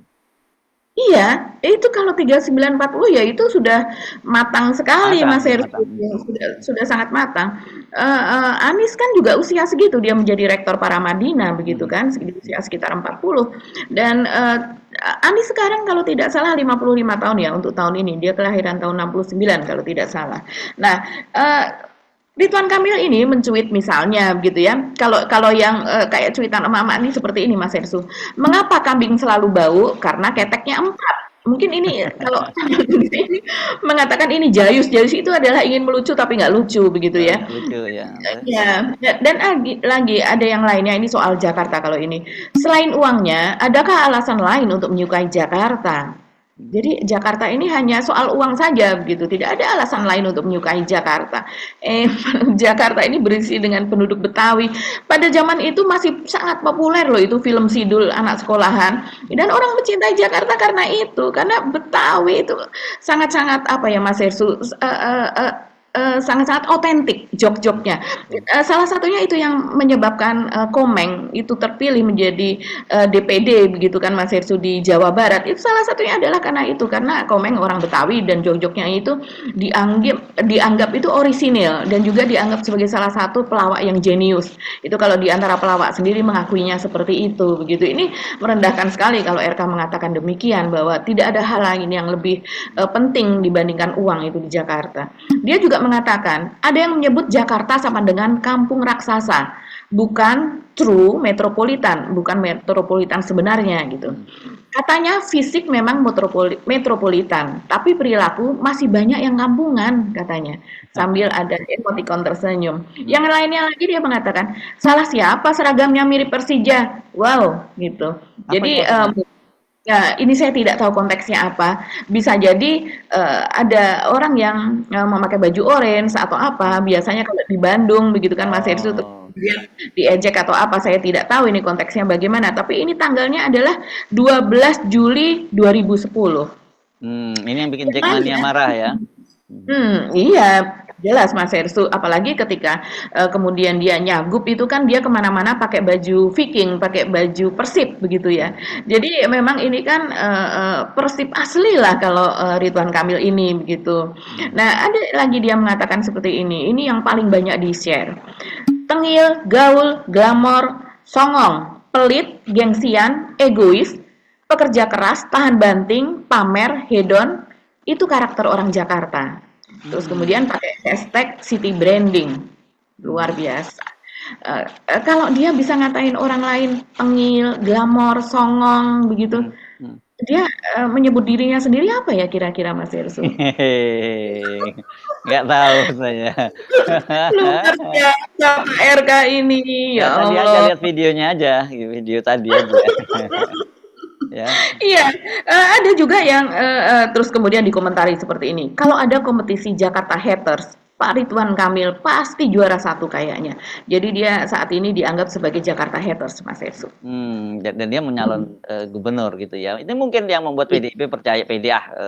S2: iya, itu kalau 39-40 ya itu sudah matang sekali
S1: Matang,
S2: Mas
S1: udah
S2: Heru,
S1: matang.
S2: sudah sangat matang. Anies kan juga usia segitu, dia menjadi rektor Paramadina begitu
S1: Mhm.
S2: kan, di usia sekitar 40 dan, Anies sekarang kalau tidak salah 55 tahun ya untuk tahun ini, dia kelahiran tahun 69 kalau tidak salah. Nah, Ridwan Kamil ini mencuit misalnya gitu ya, kalau kalau yang kayak cuitan emak-emak ini seperti ini Mas Hersu, mengapa kambing selalu bau? Karena keteknya empat. Mungkin ini kalau ini mengatakan ini jayus, jayus itu adalah ingin melucu tapi nggak lucu begitu ya.
S1: Lucu ya.
S2: Ya, dan lagi ada yang lainnya ini soal Jakarta kalau ini. Selain uangnya, adakah alasan lain untuk menyukai Jakarta? Jadi Jakarta ini hanya soal uang saja begitu, tidak ada alasan lain untuk menyukai Jakarta. Eh, Jakarta ini berisi dengan penduduk Betawi. Pada zaman itu masih sangat populer loh itu film Sidul anak sekolahan. Dan orang mencintai Jakarta karena itu, karena Betawi itu sangat-sangat apa ya Mas Hersu, sangat-sangat otentik jok-joknya. Salah satunya itu yang menyebabkan Komeng itu terpilih menjadi DPD begitu kan Mas Hersu di Jawa Barat. Itu salah satunya adalah karena itu, karena Komeng orang Betawi dan jok-joknya itu dianggap itu orisinil dan juga dianggap sebagai salah satu pelawak yang jenius. Itu kalau di antara pelawak sendiri mengakuinya seperti itu begitu. Ini merendahkan sekali kalau RK mengatakan demikian bahwa tidak ada hal lain yang lebih penting dibandingkan uang itu di Jakarta. Dia juga mengatakan, ada yang menyebut Jakarta sama dengan kampung raksasa, bukan true metropolitan, bukan metropolitan sebenarnya gitu. Katanya fisik memang metropolitan, tapi perilaku masih banyak yang kampungan katanya. Sambil ada emoticon tersenyum. Yang lainnya lagi dia mengatakan, salah siapa seragamnya mirip Persija? Wow, gitu.
S1: Apa itu
S2: Jadi
S1: maksudnya?
S2: ya, ini saya tidak tahu konteksnya apa. Bisa jadi ada orang yang memakai baju orange atau apa. Biasanya kalau di Bandung begitu kan Mas Hersu
S1: Oh,
S2: kemudian diejek atau apa. Saya tidak tahu ini konteksnya bagaimana. Tapi ini tanggalnya adalah 12 Juli 2010.
S1: ini yang bikin Jackmania
S2: Namanya
S1: marah ya.
S2: Iya, jelas Mas Hersu. Apalagi ketika kemudian dia nyagup itu kan dia kemana-mana pakai baju Viking, pakai baju Persib begitu ya. Jadi memang ini kan Persib asli lah kalau Ridwan Kamil ini begitu. Nah, ada lagi dia mengatakan seperti ini. Ini yang paling banyak di-share. Tengil, gaul, glamor, songong, pelit, gengsian, egois, pekerja keras, tahan banting, pamer, hedon, itu karakter orang Jakarta. Terus kemudian pakai hashtag city branding. Luar biasa. Kalau dia bisa ngatain orang lain tengil, glamor, songong, begitu,
S1: Hmm, hmm.
S2: dia menyebut dirinya sendiri apa ya kira-kira Mas Ersu?
S1: Nggak tahu saya.
S2: Luar biasa Pak RK ini,
S1: Ya
S2: ya
S1: tadi aja
S2: Allah.
S1: lihat videonya aja, video tadi aja. Ya.
S2: Iya, ada juga yang terus kemudian dikomentari seperti ini. Kalau ada kompetisi Jakarta Haters, Pak Ridwan Kamil pasti juara satu kayaknya. Jadi dia saat ini dianggap sebagai Jakarta Haters, Mas Ersu.
S1: Dan dia menyalon gubernur gitu ya. Ini mungkin yang membuat PDIP percaya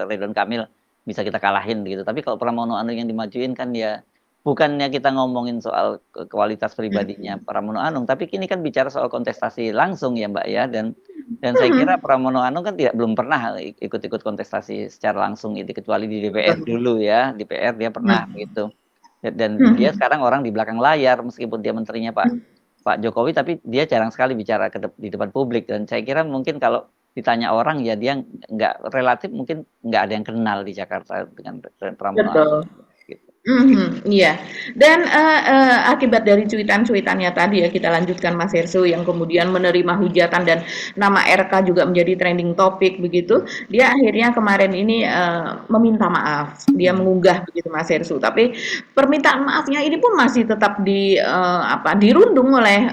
S1: Ridwan Kamil bisa kita kalahin gitu. Tapi kalau Pramono Anung yang dimajuin kan ya bukannya kita ngomongin soal kualitas pribadinya Pramono Anung, tapi ini kan bicara soal kontestasi langsung ya Mbak ya. Dan saya kira Pramono Anung kan belum pernah ikut-ikut kontestasi secara langsung itu kecuali di DPR dulu ya. Di PR dia pernah gitu. Dan dia sekarang orang di belakang layar meskipun dia menterinya Pak Jokowi, tapi dia jarang sekali bicara di depan publik. Dan saya kira mungkin kalau ditanya orang ya dia nggak relatif mungkin nggak ada yang kenal di Jakarta dengan Pramono Anung.
S2: Betul.
S1: Gitu.
S2: Iya. Dan akibat dari cuitan-cuitannya tadi ya, kita lanjutkan Mas Hersu yang kemudian menerima hujatan dan nama RK juga menjadi trending topik begitu. Dia akhirnya kemarin ini meminta maaf. Dia mengunggah begitu Mas Hersu. Tapi permintaan maafnya ini pun masih tetap dirundung oleh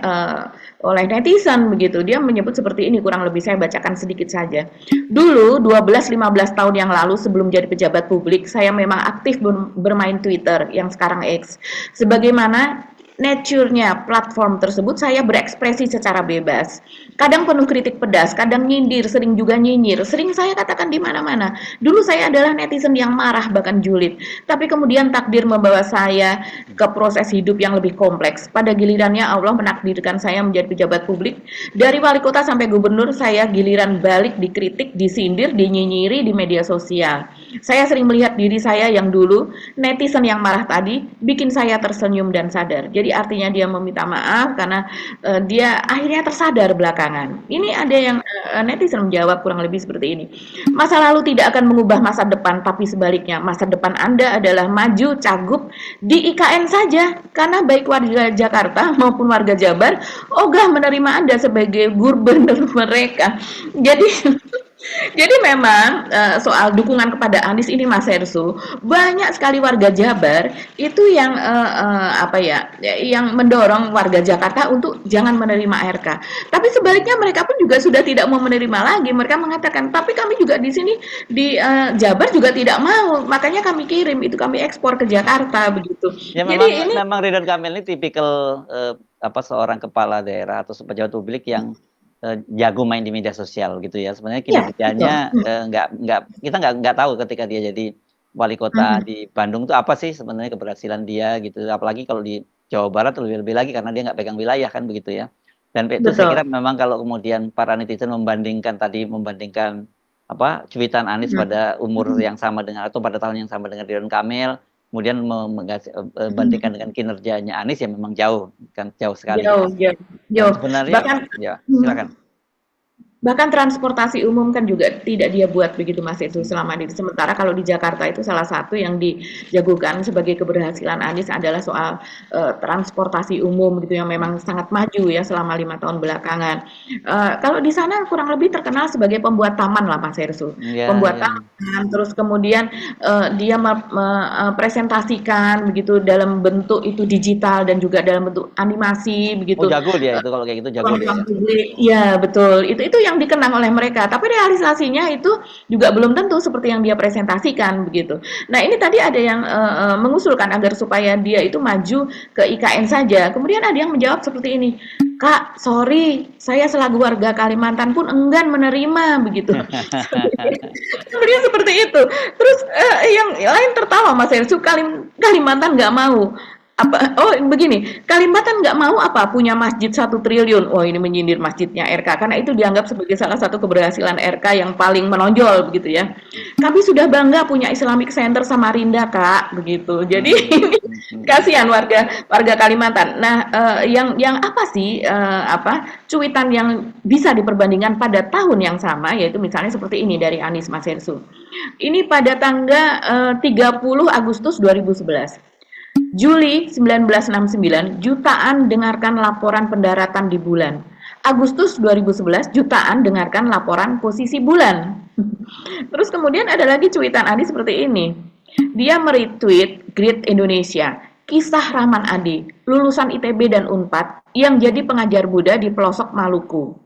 S2: netizen begitu. Dia menyebut seperti ini, kurang lebih saya bacakan sedikit saja. Dulu 12-15 tahun yang lalu sebelum jadi pejabat publik, saya memang aktif bermain Twitter yang sekarang X. Sebagaimana nature-nya platform tersebut, saya berekspresi secara bebas. Kadang penuh kritik pedas, kadang nyindir, sering juga nyinyir. Sering saya katakan di mana-mana. Dulu saya adalah netizen yang marah bahkan julid. Tapi kemudian takdir membawa saya ke proses hidup yang lebih kompleks. Pada gilirannya Allah menakdirkan saya menjadi pejabat publik. Dari wali kota sampai gubernur, saya giliran balik dikritik, disindir, dinyinyiri di media sosial. Saya sering melihat diri saya yang dulu netizen yang marah tadi bikin saya tersenyum dan sadar. Jadi artinya dia meminta maaf karena dia akhirnya tersadar belakangan. Ini ada yang netizen menjawab kurang lebih seperti ini. Masa lalu tidak akan mengubah masa depan, tapi sebaliknya masa depan Anda adalah maju cagup di IKN saja. Karena baik warga Jakarta maupun warga Jabar ogah menerima Anda sebagai gubernur mereka. Jadi jadi memang soal dukungan kepada Anies ini Mas Hersu, banyak sekali warga Jabar itu yang yang mendorong warga Jakarta untuk jangan menerima RK. Tapi sebaliknya mereka pun juga sudah tidak mau menerima lagi. Mereka mengatakan, tapi kami juga di sini di Jabar juga tidak mau, makanya kami kirim itu, kami ekspor ke Jakarta begitu.
S1: Ya
S2: Jadi ini
S1: memang Ridwan Kamil ini tipikal seorang kepala daerah atau pejabat publik yang jago main di media sosial gitu ya. Sebenarnya kinerjanya kita nggak tahu ketika dia jadi wali kota di Bandung itu apa sih sebenarnya keberhasilan dia gitu. Apalagi kalau di Jawa Barat lebih lagi karena dia nggak pegang wilayah kan begitu ya. Dan itu saya kira memang kalau kemudian para netizen membandingkan cuitan Anies pada umur yang sama dengan atau pada tahun yang sama dengan Ridwan Kamil, kemudian bandingkan dengan kinerjanya Anies ya memang jauh sekali.
S2: Jauh.
S1: Sebenarnya
S2: Bahkan
S1: ya silakan.
S2: Bahkan transportasi umum kan juga tidak dia buat begitu Mas itu selama ini. Sementara kalau di Jakarta itu salah satu yang dijagokan sebagai keberhasilan Anies adalah soal transportasi umum gitu yang memang sangat maju ya selama 5 tahun belakangan. Kalau di sana kurang lebih terkenal sebagai pembuat taman lah Mas Hersu. Pembuat taman, terus kemudian dia presentasikan begitu dalam bentuk itu digital dan juga dalam bentuk animasi begitu.
S1: Oh jago dia itu kalau kayak gitu jago dia.
S2: Iya betul. Itu yang dikenang oleh mereka, tapi realisasinya itu juga belum tentu seperti yang dia presentasikan begitu. Nah ini tadi ada yang mengusulkan agar supaya dia itu maju ke IKN saja. Kemudian ada yang menjawab seperti ini, Kak, sorry, saya selaku warga Kalimantan pun enggan menerima begitu. Kemudian seperti itu. Terus yang lain tertawa Mas Hersu, Kalimantan nggak mau. Begini, Kalimantan nggak mau punya masjid 1 triliun. Oh ini menyindir masjidnya RK karena itu dianggap sebagai salah satu keberhasilan RK yang paling menonjol begitu ya. Kami sudah bangga punya Islamic Center Samarinda Kak begitu. Jadi kasihan warga Kalimantan. Nah yang apa sih cuitan yang bisa diperbandingkan pada tahun yang sama yaitu misalnya seperti ini dari Anies Mas Hersu. Ini pada tanggal 30 Agustus 2011. Juli 1969, jutaan dengarkan laporan pendaratan di bulan. Agustus 2011, jutaan dengarkan laporan posisi bulan. Terus kemudian ada lagi cuitan Adi seperti ini. Dia meretweet Great Indonesia, kisah Rahman Adi, lulusan ITB dan UNPAD yang jadi pengajar Buddha di pelosok Maluku.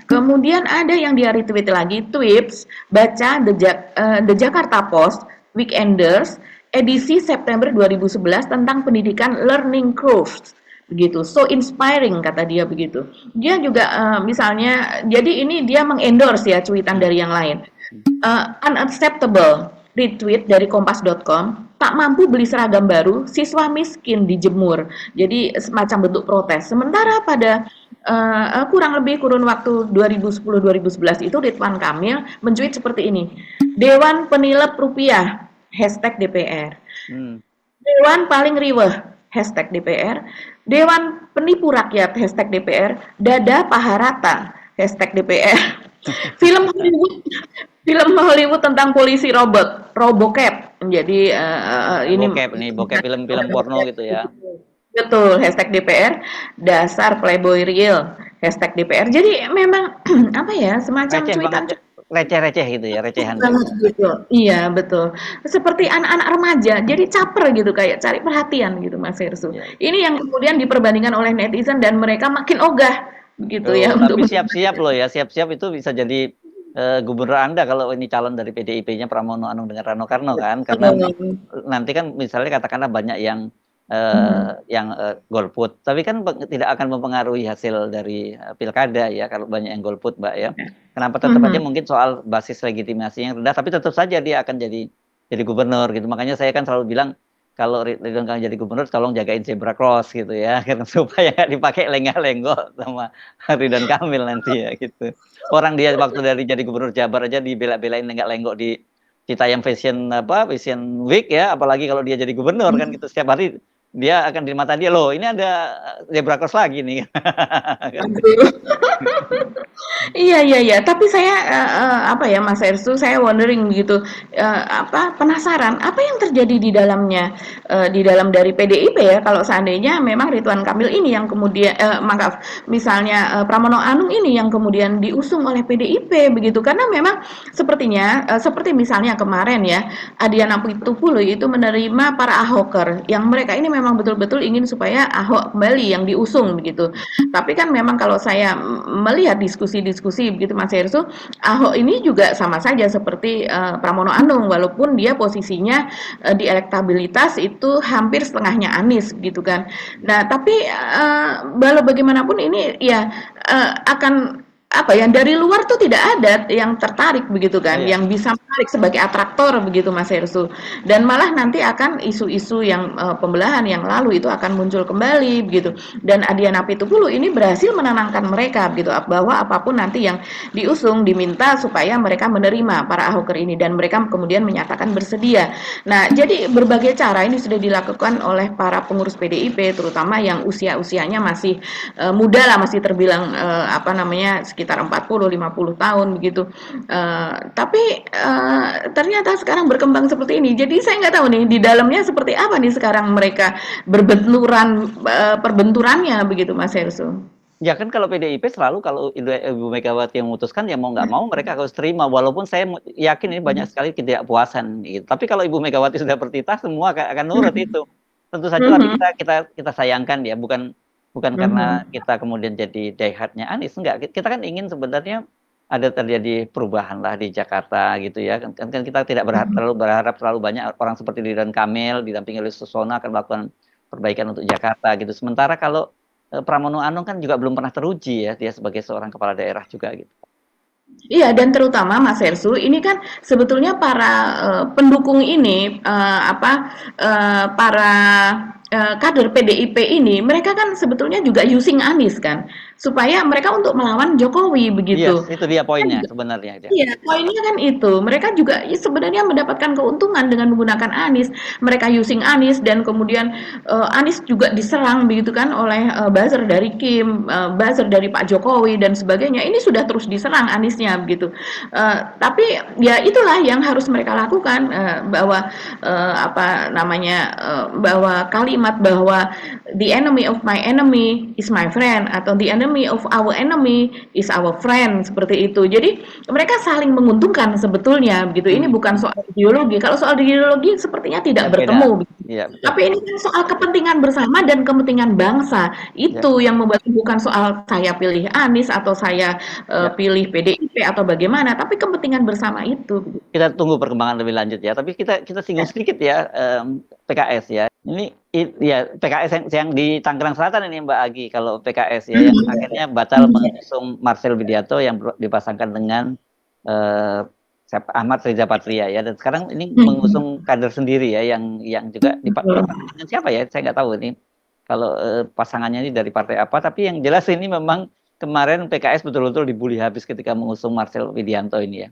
S2: Kemudian ada yang dia retweet lagi, tweets, baca The Jakarta Post, Weekenders, edisi September 2011 tentang pendidikan learning curves begitu, so inspiring kata dia begitu. Dia juga misalnya, jadi ini dia mengendorse ya cuitan dari yang lain. Unacceptable retweet dari kompas.com, tak mampu beli seragam baru, siswa miskin dijemur. Jadi semacam bentuk protes. Sementara pada kurang lebih kurun waktu 2010-2011 itu Ridwan Kamil mencuit seperti ini. Dewan Penilep Rupiah #DPR. Dewan paling riweh #DPR. Dewan penipu rakyat #DPR. Dada Paharata #DPR. Film Hollywood tentang polisi robot, Robocap Jadi ini
S1: bokep film-film porno gitu ya.
S2: betul, hashtag DPR dasar playboy real, hashtag DPR. Jadi memang apa ya, semacam
S1: Receh banget,
S2: cuitan
S1: receh-receh gitu ya, recehan gitu.
S2: banget gitu. Iya, betul. Seperti anak-anak remaja, jadi caper gitu kayak cari perhatian gitu Mas Hersu.
S1: Ya.
S2: Ini yang kemudian diperbandingkan oleh netizen dan mereka makin ogah begitu ya
S1: Tapi
S2: untuk
S1: siap-siap loh ya, siap-siap itu bisa jadi gubernur Anda kalau ini calon dari PDIP-nya Pramono Anung dengan Rano Karno kan, karena nanti kan misalnya katakanlah banyak yang golput, tapi kan tidak akan mempengaruhi hasil dari pilkada ya kalau banyak yang golput, Mbak ya. Kenapa tetap aja mungkin soal basis legitimasi yang rendah, tapi tetap saja dia akan jadi gubernur gitu. Makanya saya kan selalu bilang kalau Ridwan Kamil jadi gubernur, tolong jagain zebra cross gitu ya, karena supaya nggak dipakai lenggak-lenggok sama Ridwan Kamil nanti ya gitu. Orang dia waktu dari jadi gubernur Jabar aja dibela-belain lenggak-lenggok di Citayam Fashion Week ya, apalagi kalau dia jadi gubernur kan gitu setiap hari dia akan di mata dia loh ini ada zebra cross lagi nih.
S2: Iya, tapi saya, apa ya, Mas Ersu, saya wondering gitu, penasaran, apa yang terjadi di dalamnya, di dalam dari PDIP ya, kalau seandainya memang Ridwan Kamil ini yang kemudian maaf, misalnya, Pramono Anung ini yang kemudian diusung oleh PDIP begitu. Karena memang sepertinya, seperti misalnya kemarin ya, Adiana Pitupulu itu menerima para Ahoker, yang mereka ini memang betul-betul ingin supaya Ahok kembali yang diusung begitu. Tapi kan memang kalau saya melihat diskusi-diskusi begitu Mas Hersu, Ahok ini juga sama saja seperti Pramono Anung, walaupun dia posisinya di elektabilitas itu hampir setengahnya Anies gitu kan. Nah tapi walau bagaimanapun ini ya akan apa ya, dari luar tuh tidak ada yang tertarik begitu kan, yang bisa menarik sebagai atraktor begitu Mas Hersu. Dan malah nanti akan isu-isu yang pembelahan yang lalu itu akan muncul kembali begitu. Dan Adiana Pitupulu ini berhasil menenangkan mereka gitu, bahwa apapun nanti yang diusung diminta supaya mereka menerima para Ahoker ini dan mereka kemudian menyatakan bersedia. Nah, jadi berbagai cara ini sudah dilakukan oleh para pengurus PDIP terutama yang usia-usianya masih muda lah, masih terbilang apa namanya sekitar 40-50 tahun begitu. Tapi ternyata sekarang berkembang seperti ini. Jadi saya nggak tahu nih di dalamnya seperti apa nih sekarang mereka perbenturannya begitu Mas Hersu.
S1: Ya kan kalau PDIP selalu kalau Ibu Megawati yang memutuskan ya mau nggak mau mereka harus terima walaupun saya yakin ini banyak sekali ketidakpuasan gitu. Tapi kalau Ibu Megawati sudah bertitah semua akan nurut itu. Tentu saja tapi kita sayangkan ya bukan karena kita kemudian jadi diehardnya Anies enggak. Kita kan ingin sebenarnya ada terjadi perubahan lah di Jakarta gitu ya. Kan kita tidak berharap terlalu banyak orang seperti Ridwan Kamil didampingi oleh Susono akan melakukan perbaikan untuk Jakarta gitu. Sementara kalau Pramono Anung kan juga belum pernah teruji ya dia sebagai seorang kepala daerah juga gitu.
S2: Iya, dan terutama Mas Hersu, ini kan sebetulnya para pendukung ini para kader PDIP ini, mereka kan sebetulnya juga using Anies kan, supaya mereka untuk melawan Jokowi begitu.
S1: Yes, itu dia poinnya sebenarnya.
S2: Iya, poinnya kan itu. Mereka juga ya sebenarnya mendapatkan keuntungan dengan menggunakan Anies. Mereka using Anies dan kemudian Anies juga diserang begitu kan oleh buzzer dari Kim, buzzer dari Pak Jokowi dan sebagainya. Ini sudah terus diserang Aniesnya begitu. Tapi ya itulah yang harus mereka lakukan bahwa bahwa kalimat bahwa the enemy of my enemy is my friend atau the enemy of our enemy is our friend seperti itu. Jadi mereka saling menguntungkan sebetulnya begitu. Ini bukan soal ideologi. Kalau soal ideologi sepertinya tidak bertemu.
S1: Ya,
S2: tapi ini kan soal kepentingan bersama dan kepentingan bangsa. Itu yang membuat bukan soal saya pilih Anies atau saya pilih PDIP atau bagaimana, tapi kepentingan bersama itu.
S1: Kita tunggu perkembangan lebih lanjut ya. Tapi kita singgung sedikit ya PKS ya. Ini ya PKS yang di Tangerang Selatan ini Mbak Agi kalau PKS ya yang akhirnya batal mengusung Marcel Widianto yang dipasangkan dengan Ahmad Riza Patria ya dan sekarang ini mengusung kader sendiri ya yang juga dengan siapa ya saya nggak tahu ini kalau pasangannya ini dari partai apa tapi yang jelas ini memang kemarin PKS betul-betul dibully habis ketika mengusung Marcel Widianto ini ya.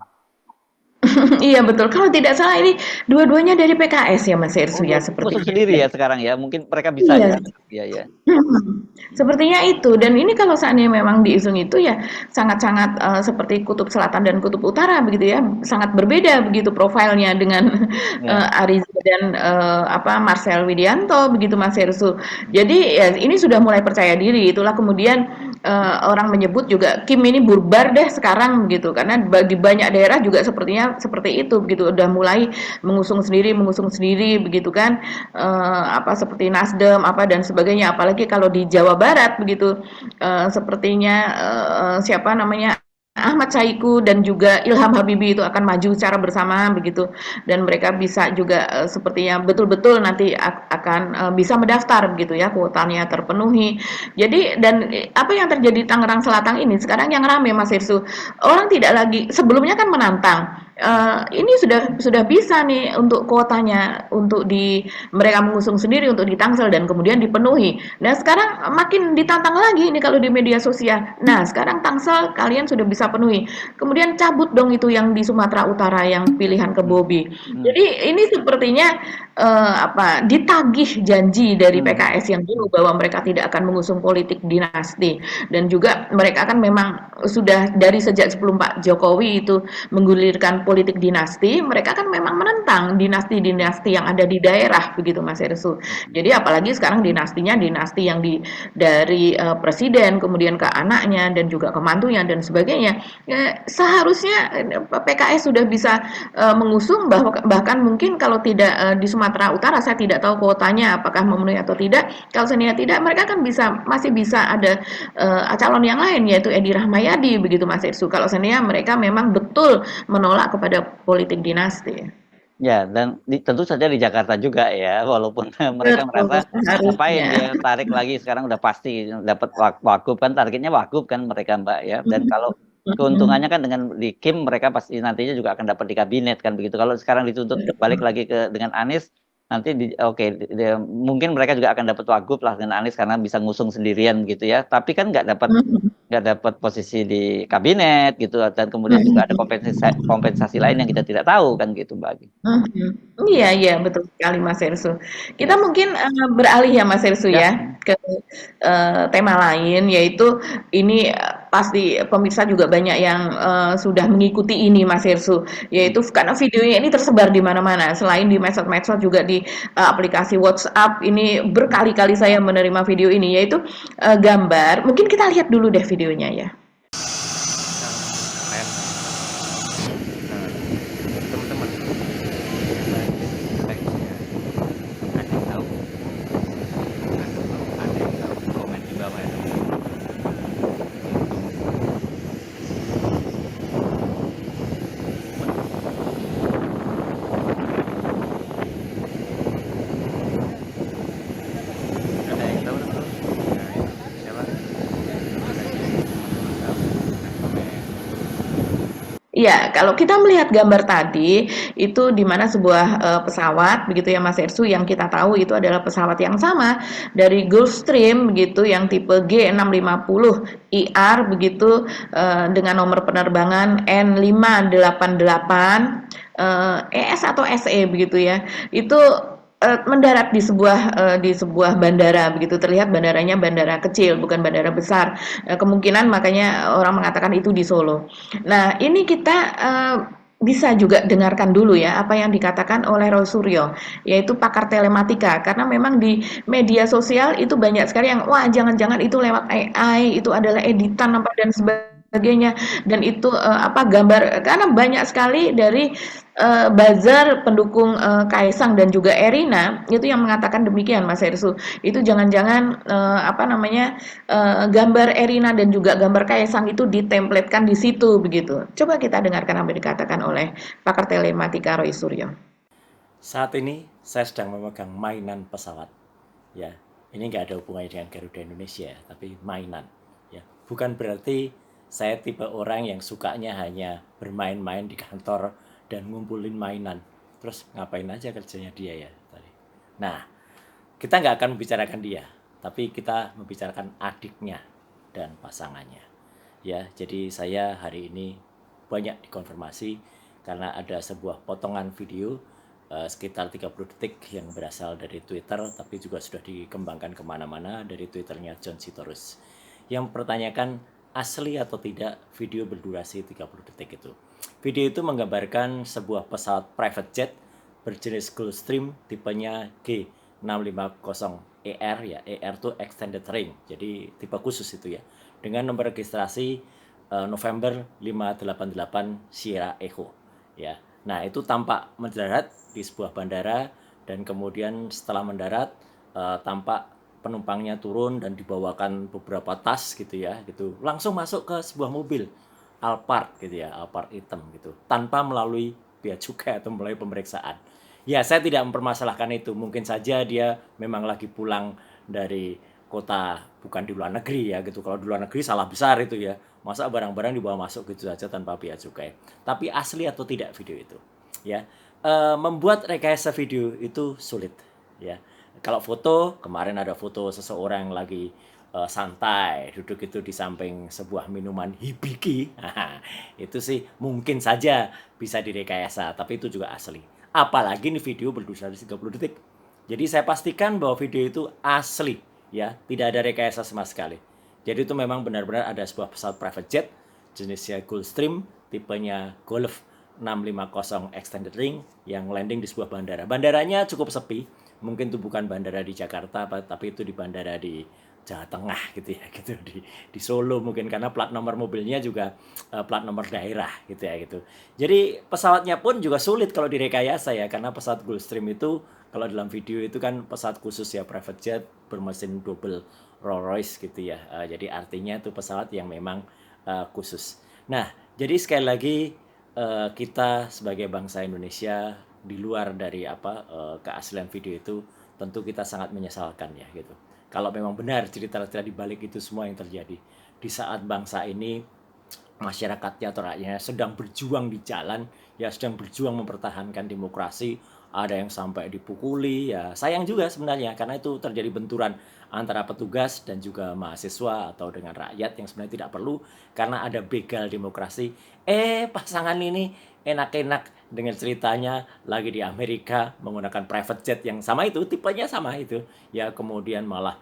S2: Iya betul, kalau tidak salah ini dua-duanya dari PKS ya Mas
S1: Oh,
S2: Herssu ya
S1: ngusung
S2: sepertinya
S1: sendiri
S2: ya?
S1: ya sekarang ya, mungkin mereka bisa
S2: Iya.
S1: ya? Iya ya.
S2: Mhm. Sepertinya itu, dan ini kalau seandainya memang diusung itu ya sangat-sangat, seperti kutub selatan dan kutub utara begitu ya, sangat berbeda begitu profilnya dengan,
S1: Ya.
S2: Ariza dan, Marcel Widianto begitu Mas Herssu. Jadi ya ini sudah mulai percaya diri, itulah kemudian, orang menyebut juga Kim ini bubar deh sekarang begitu, karena di banyak daerah juga sepertinya seperti itu begitu, udah mulai mengusung sendiri begitu kan, seperti Nasdem apa dan sebagainya. Apalagi kalau di Jawa Barat begitu, sepertinya siapa namanya Ahmad Saiku dan juga Ilham Habibie itu akan maju secara bersama begitu, dan mereka bisa juga sepertinya betul-betul nanti akan bisa mendaftar begitu ya, kuotanya terpenuhi. Jadi dan apa yang terjadi di Tangerang Selatan ini sekarang yang rame Mas Irsu, orang tidak lagi sebelumnya kan menantang. Ini sudah bisa nih untuk kuotanya untuk mereka mengusung sendiri untuk di Tangsel dan kemudian dipenuhi. Nah sekarang makin ditantang lagi ini kalau di media sosial. Nah sekarang Tangsel kalian sudah bisa penuhi. Kemudian cabut dong itu yang di Sumatera Utara yang pilihan ke
S1: Hmm.
S2: Bobi.
S1: Hmm.
S2: Jadi ini sepertinya ditagih janji dari
S1: Hmm.
S2: PKS yang dulu bahwa mereka tidak akan mengusung politik dinasti, dan juga mereka kan memang sudah dari sejak sebelum Pak Jokowi itu menggulirkan politik dinasti, mereka kan memang menentang dinasti-dinasti yang ada di daerah begitu Mas Herssu. Jadi apalagi sekarang dinastinya dinasti yang dari presiden kemudian ke anaknya dan juga ke mantunya dan sebagainya. Seharusnya PKS sudah bisa mengusung, bahkan mungkin kalau tidak di Sumatera Utara saya tidak tahu kuotanya apakah memenuhi atau tidak. Kalau seandainya tidak, mereka kan masih bisa ada calon yang lain yaitu Edi Rahmayadi begitu Mas Herssu. Kalau seandainya mereka memang betul menolak kepada politik dinasti.
S1: Ya, dan tentu saja di Jakarta juga ya, walaupun mereka
S2: Betul,
S1: merasa ngapain
S2: seharusnya.
S1: dia tarik lagi sekarang udah pasti dapat wagub kan, targetnya wagub kan mereka Mbak ya. Dan kalau keuntungannya
S2: Mhm.
S1: kan dengan di Kim mereka pasti nantinya juga akan dapat di kabinet kan begitu. Kalau sekarang dituntut balik lagi dengan Anies nanti mungkin mereka juga akan dapat wagub lah dengan Anies karena bisa ngusung sendirian gitu ya. Tapi kan
S2: Mhm.
S1: nggak dapat posisi di kabinet gitu, dan kemudian juga ada
S2: Mhm.
S1: kompensasi lain yang kita tidak tahu kan gitu Mbak.
S2: Mhm. Iya iya, betul sekali Mas Herssu. Kita
S1: Ya,
S2: mungkin, beralih ya Mas Herssu
S1: ya.
S2: ya, ke, tema lain yaitu ini, pasti pemirsa juga banyak yang, sudah mengikuti ini Mas Herssu, yaitu karena videonya ini tersebar di mana-mana, selain di medsos-medsos juga di, aplikasi WhatsApp, ini berkali-kali saya menerima video ini, yaitu, gambar mungkin kita lihat dulu deh videonya ya. Iya, kalau kita melihat gambar tadi, itu di mana sebuah, pesawat begitu ya Mas Herssu, yang kita tahu itu adalah pesawat yang sama dari Gulfstream begitu, yang tipe G650IR begitu, dengan nomor penerbangan N588, ES atau SE begitu ya. Itu mendarat di sebuah bandara begitu, terlihat bandaranya bandara kecil bukan bandara besar. Kemungkinan makanya orang mengatakan itu di Solo. Nah, ini kita bisa juga dengarkan dulu ya apa yang dikatakan oleh Roy Suryo, yaitu pakar telematika, karena memang di media sosial itu banyak sekali yang wah jangan-jangan itu lewat AI, itu adalah editan apa dan sebagainya, dan itu gambar, karena banyak sekali dari buzzer pendukung Kaisang dan juga Erina itu yang mengatakan demikian Mas Herssu. Itu jangan-jangan gambar Erina dan juga gambar Kaisang itu ditempelkan di situ begitu. Coba kita dengarkan apa yang dikatakan oleh pakar telematika Roy Suryo.
S4: Saat ini saya sedang memegang mainan pesawat. Ya, ini nggak ada hubungannya dengan Garuda Indonesia, tapi mainan. Ya, bukan berarti saya tipe orang yang sukanya hanya bermain-main di kantor dan ngumpulin mainan. Terus ngapain aja kerjanya dia ya tadi. Nah, kita nggak akan membicarakan dia, tapi kita membicarakan adiknya dan pasangannya. Ya, jadi saya hari ini banyak dikonfirmasi karena ada sebuah potongan video sekitar 30 detik yang berasal dari Twitter, tapi juga sudah dikembangkan kemana-mana dari Twitternya John Sitorus, yang mempertanyakan asli atau tidak video berdurasi 30 detik itu. Video itu menggambarkan sebuah pesawat private jet berjenis Gulfstream tipenya G650ER, ya, ER itu extended range, jadi tipe khusus itu ya, dengan nomor registrasi November 588 Sierra Echo, ya. Nah, itu tampak mendarat di sebuah bandara, dan kemudian setelah mendarat tampak penumpangnya turun dan dibawakan beberapa tas gitu ya, gitu. Langsung masuk ke sebuah mobil Alphard gitu ya, Alphard hitam gitu, tanpa melalui bea cukai atau melalui pemeriksaan. Ya, saya tidak mempermasalahkan itu. Mungkin saja dia memang lagi pulang dari kota, bukan di luar negeri ya gitu. Kalau di luar negeri salah besar itu ya. Masa barang-barang dibawa masuk gitu saja tanpa bea cukai. Tapi asli atau tidak video itu, ya. Membuat rekayasa video itu sulit, ya. Kalau foto, kemarin ada foto seseorang yang lagi santai duduk itu di samping sebuah minuman hibiki. Itu sih mungkin saja bisa direkayasa, tapi itu juga asli. Apalagi ini video berdurasi 30 detik. Jadi saya pastikan bahwa video itu asli, ya, tidak ada rekayasa sama sekali. Jadi itu memang benar-benar ada sebuah pesawat private jet jenisnya Gulfstream, tipenya Golf 650 Extended Ring, yang landing di sebuah bandara. Bandaranya cukup sepi, mungkin itu bukan bandara di Jakarta, tapi itu di bandara di Jawa Tengah gitu ya, gitu di Solo mungkin, karena plat nomor mobilnya juga plat nomor daerah gitu ya gitu. Jadi pesawatnya pun juga sulit kalau direkayasa ya, karena pesawat Gulfstream itu kalau dalam video itu kan pesawat khusus ya, private jet bermesin double Rolls-Royce gitu ya. Jadi artinya itu pesawat yang memang khusus. Nah, jadi sekali lagi kita sebagai bangsa Indonesia, di luar dari keaslian video itu, tentu kita sangat menyesalkan ya gitu. Kalau memang benar cerita-cerita di balik itu semua yang terjadi di saat bangsa ini, masyarakatnya atau rakyatnya sedang berjuang di jalan, ya, sedang berjuang mempertahankan demokrasi, ada yang sampai dipukuli, ya sayang juga sebenarnya, karena itu terjadi benturan antara petugas dan juga mahasiswa atau dengan rakyat yang sebenarnya tidak perlu, karena ada begal demokrasi. Pasangan ini enak-enak dengan ceritanya lagi di Amerika menggunakan private jet yang sama itu, tipenya sama itu, ya, kemudian malah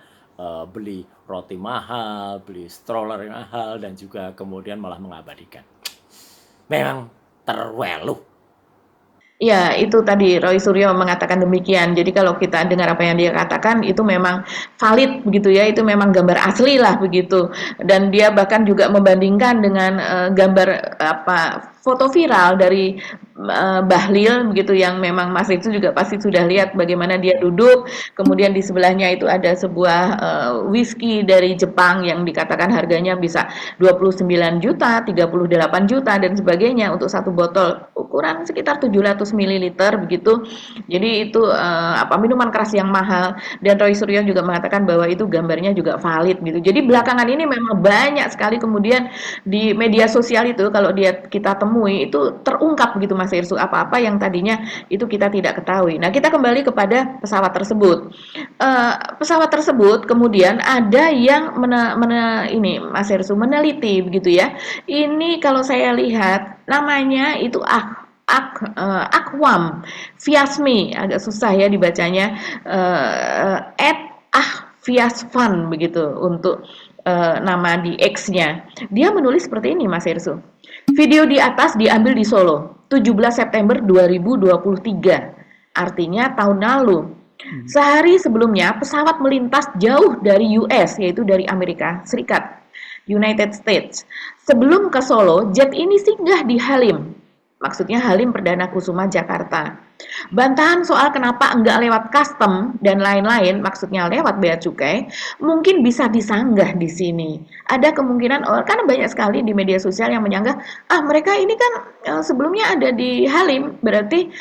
S4: beli roti mahal, beli stroller yang mahal, dan juga kemudian malah mengabadikan. Memang terwelu.
S2: Ya, itu tadi Roy Suryo mengatakan demikian. Jadi kalau kita dengar apa yang dia katakan, itu memang valid begitu ya, itu memang gambar asli lah begitu. Dan dia bahkan juga membandingkan dengan gambar foto viral dari Bahlil begitu, yang memang Mas itu juga pasti sudah lihat bagaimana dia duduk, kemudian di sebelahnya itu ada sebuah whisky dari Jepang yang dikatakan harganya bisa 29 juta, 38 juta dan sebagainya untuk satu botol ukuran sekitar 700 ml begitu. Jadi itu minuman keras yang mahal, dan Roy Suryo juga mengatakan bahwa itu gambarnya juga valid gitu. Jadi belakangan ini memang banyak sekali kemudian di media sosial itu kalau kita temui itu terungkap gitu Mas Irsu, apa-apa yang tadinya itu kita tidak ketahui. Nah, kita kembali kepada pesawat tersebut. Pesawat tersebut kemudian ada yang Mas Irsu meneliti begitu ya. Ini kalau saya lihat namanya itu Akwam Fiasmi, agak susah ya dibacanya, Fiasfan begitu untuk nama di X-nya. Dia menulis seperti ini Mas Irsu. Video di atas diambil di Solo 17 September 2023, artinya tahun lalu. Sehari sebelumnya pesawat melintas jauh dari US, yaitu dari Amerika Serikat, United States. Sebelum ke Solo, jet ini singgah di Halim. Maksudnya Halim Perdana Kusuma Jakarta. Bantahan soal kenapa enggak lewat custom dan lain-lain, maksudnya lewat bea cukai, mungkin bisa disanggah di sini. Ada kemungkinan, karena banyak sekali di media sosial yang menyanggah, mereka ini kan sebelumnya ada di Halim, berarti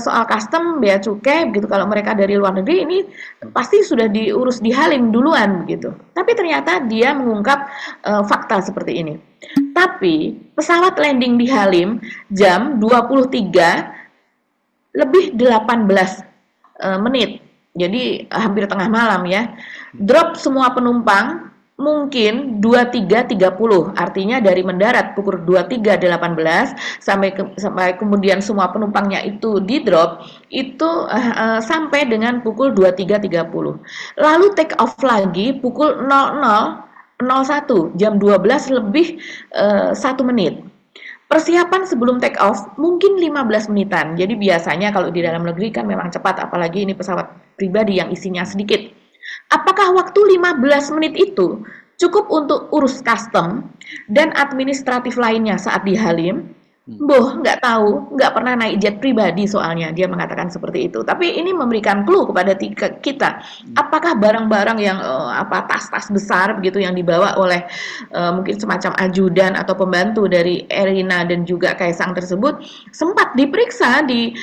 S2: soal custom, bea cukai, begitu. Kalau mereka dari luar negeri ini pasti sudah diurus di Halim duluan, begitu. Tapi ternyata dia mengungkap fakta seperti ini. Tapi pesawat landing di Halim jam 23 lebih 18 menit. Jadi hampir tengah malam ya. Drop semua penumpang mungkin 23.30, artinya dari mendarat pukul 23.18 sampai kemudian semua penumpangnya itu di-drop, itu sampai dengan pukul 23.30. Lalu take off lagi pukul 00.01, jam 12 lebih 1 menit. Persiapan sebelum take off mungkin 15 menitan. Jadi biasanya kalau di dalam negeri kan memang cepat, apalagi ini pesawat pribadi yang isinya sedikit. Apakah waktu 15 menit itu cukup untuk urus custom dan administratif lainnya saat di Halim? Boh, nggak tahu, nggak pernah naik jet pribadi soalnya, dia mengatakan seperti itu. Tapi ini memberikan clue kepada kita, apakah barang-barang yang tas-tas besar begitu yang dibawa oleh mungkin semacam ajudan atau pembantu dari Erina dan juga Kaisang tersebut sempat diperiksa di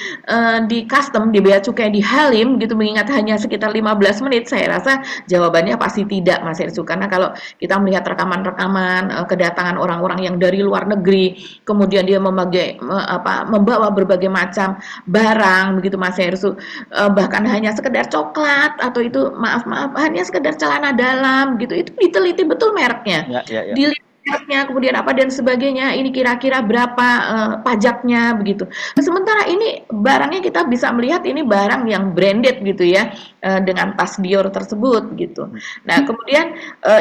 S2: custom, di bea cukai di Halim gitu, mengingat hanya sekitar 15 menit. Saya rasa jawabannya pasti tidak, Mas Ersu, karena kalau kita melihat rekaman-rekaman kedatangan orang-orang yang dari luar negeri, kemudian dia membawa berbagai macam barang begitu, Mas Hersu, bahkan hanya sekedar coklat atau itu maaf hanya sekedar celana dalam gitu, itu diteliti betul mereknya, dilihat mereknya, kemudian apa dan sebagainya, ini kira-kira berapa pajaknya begitu. Sementara ini barangnya kita bisa melihat ini barang yang branded gitu ya, dengan tas Dior tersebut gitu. Nah kemudian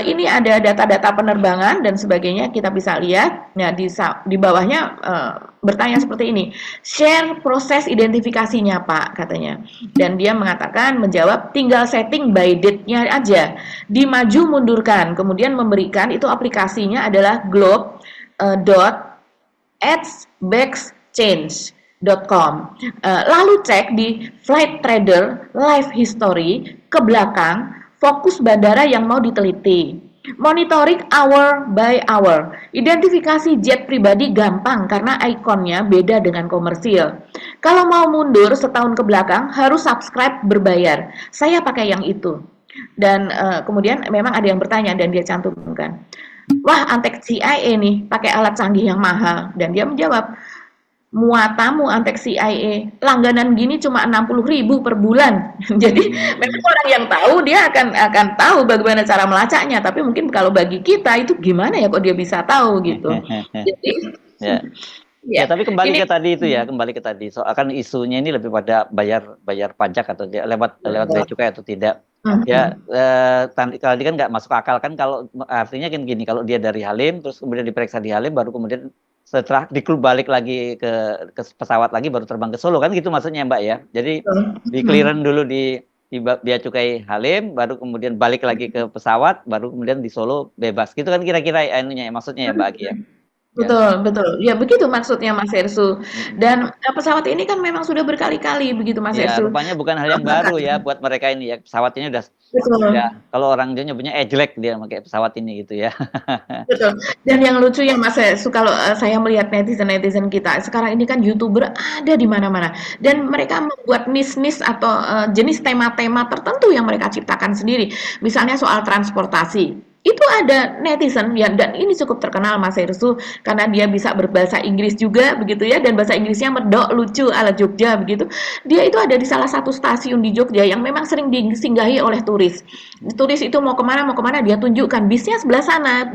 S2: ini ada data-data penerbangan dan sebagainya, kita bisa lihat. Nah di bawahnya bertanya seperti ini, share proses identifikasinya Pak, katanya. Dan dia mengatakan, menjawab, tinggal setting by date-nya aja, dimaju mundurkan, kemudian memberikan itu aplikasinya adalah globe.exchange.com. Lalu cek di flight trader live history ke belakang, fokus bandara yang mau diteliti. Monitoring hour by hour. Identifikasi jet pribadi gampang karena ikonnya beda dengan komersil. Kalau mau mundur setahun ke belakang harus subscribe berbayar. Saya pakai yang itu. Dan kemudian memang ada yang bertanya dan dia cantumkan, wah Antek CIA nih pakai alat canggih yang mahal. Dan dia menjawab, muatamu Antek CIA, langganan gini cuma 60.000 per bulan. Jadi memang orang yang tahu dia akan tahu bagaimana cara melacaknya, tapi mungkin kalau bagi kita itu gimana ya kok dia bisa tahu gitu. Jadi
S1: ya, tapi kembali ke tadi itu ya, kembali ke tadi soal kan isunya ini lebih pada bayar pajak atau lewat bea cukai atau tidak. Ya, tadi kan nggak masuk akal kan, kalau artinya kan gini, kalau dia dari Halim terus kemudian diperiksa di Halim, baru kemudian setelah balik lagi ke pesawat lagi baru terbang ke Solo kan, gitu maksudnya Mbak ya. Jadi di clearance dulu di bea cukai Halim, baru kemudian balik lagi ke pesawat, baru kemudian di Solo bebas gitu kan, kira-kira anunya maksudnya ya Mbak Aki ya.
S2: Betul. Ya begitu maksudnya Mas Hersu. Dan pesawat ini kan memang sudah berkali-kali begitu Mas
S1: Ya,
S2: Hersu.
S1: rupanya bukan hal yang baru ya buat mereka ini ya. Pesawat ini udah ya, kalau orang dia nyebutnya ejlek dia pakai pesawat ini gitu ya.
S2: Betul. Dan yang lucu ya Mas Hersu, kalau saya melihat netizen kita sekarang ini kan YouTuber ada di mana-mana, dan mereka membuat niche atau jenis tema-tema tertentu yang mereka ciptakan sendiri. Misalnya soal transportasi. Itu ada netizen ya, dan ini cukup terkenal Mas Hersu karena dia bisa berbahasa Inggris juga begitu ya, dan bahasa Inggrisnya medok lucu ala Jogja begitu. Dia itu ada di salah satu stasiun di Jogja yang memang sering disinggahi oleh turis. Turis itu mau kemana dia tunjukkan bisnya sebelah sana.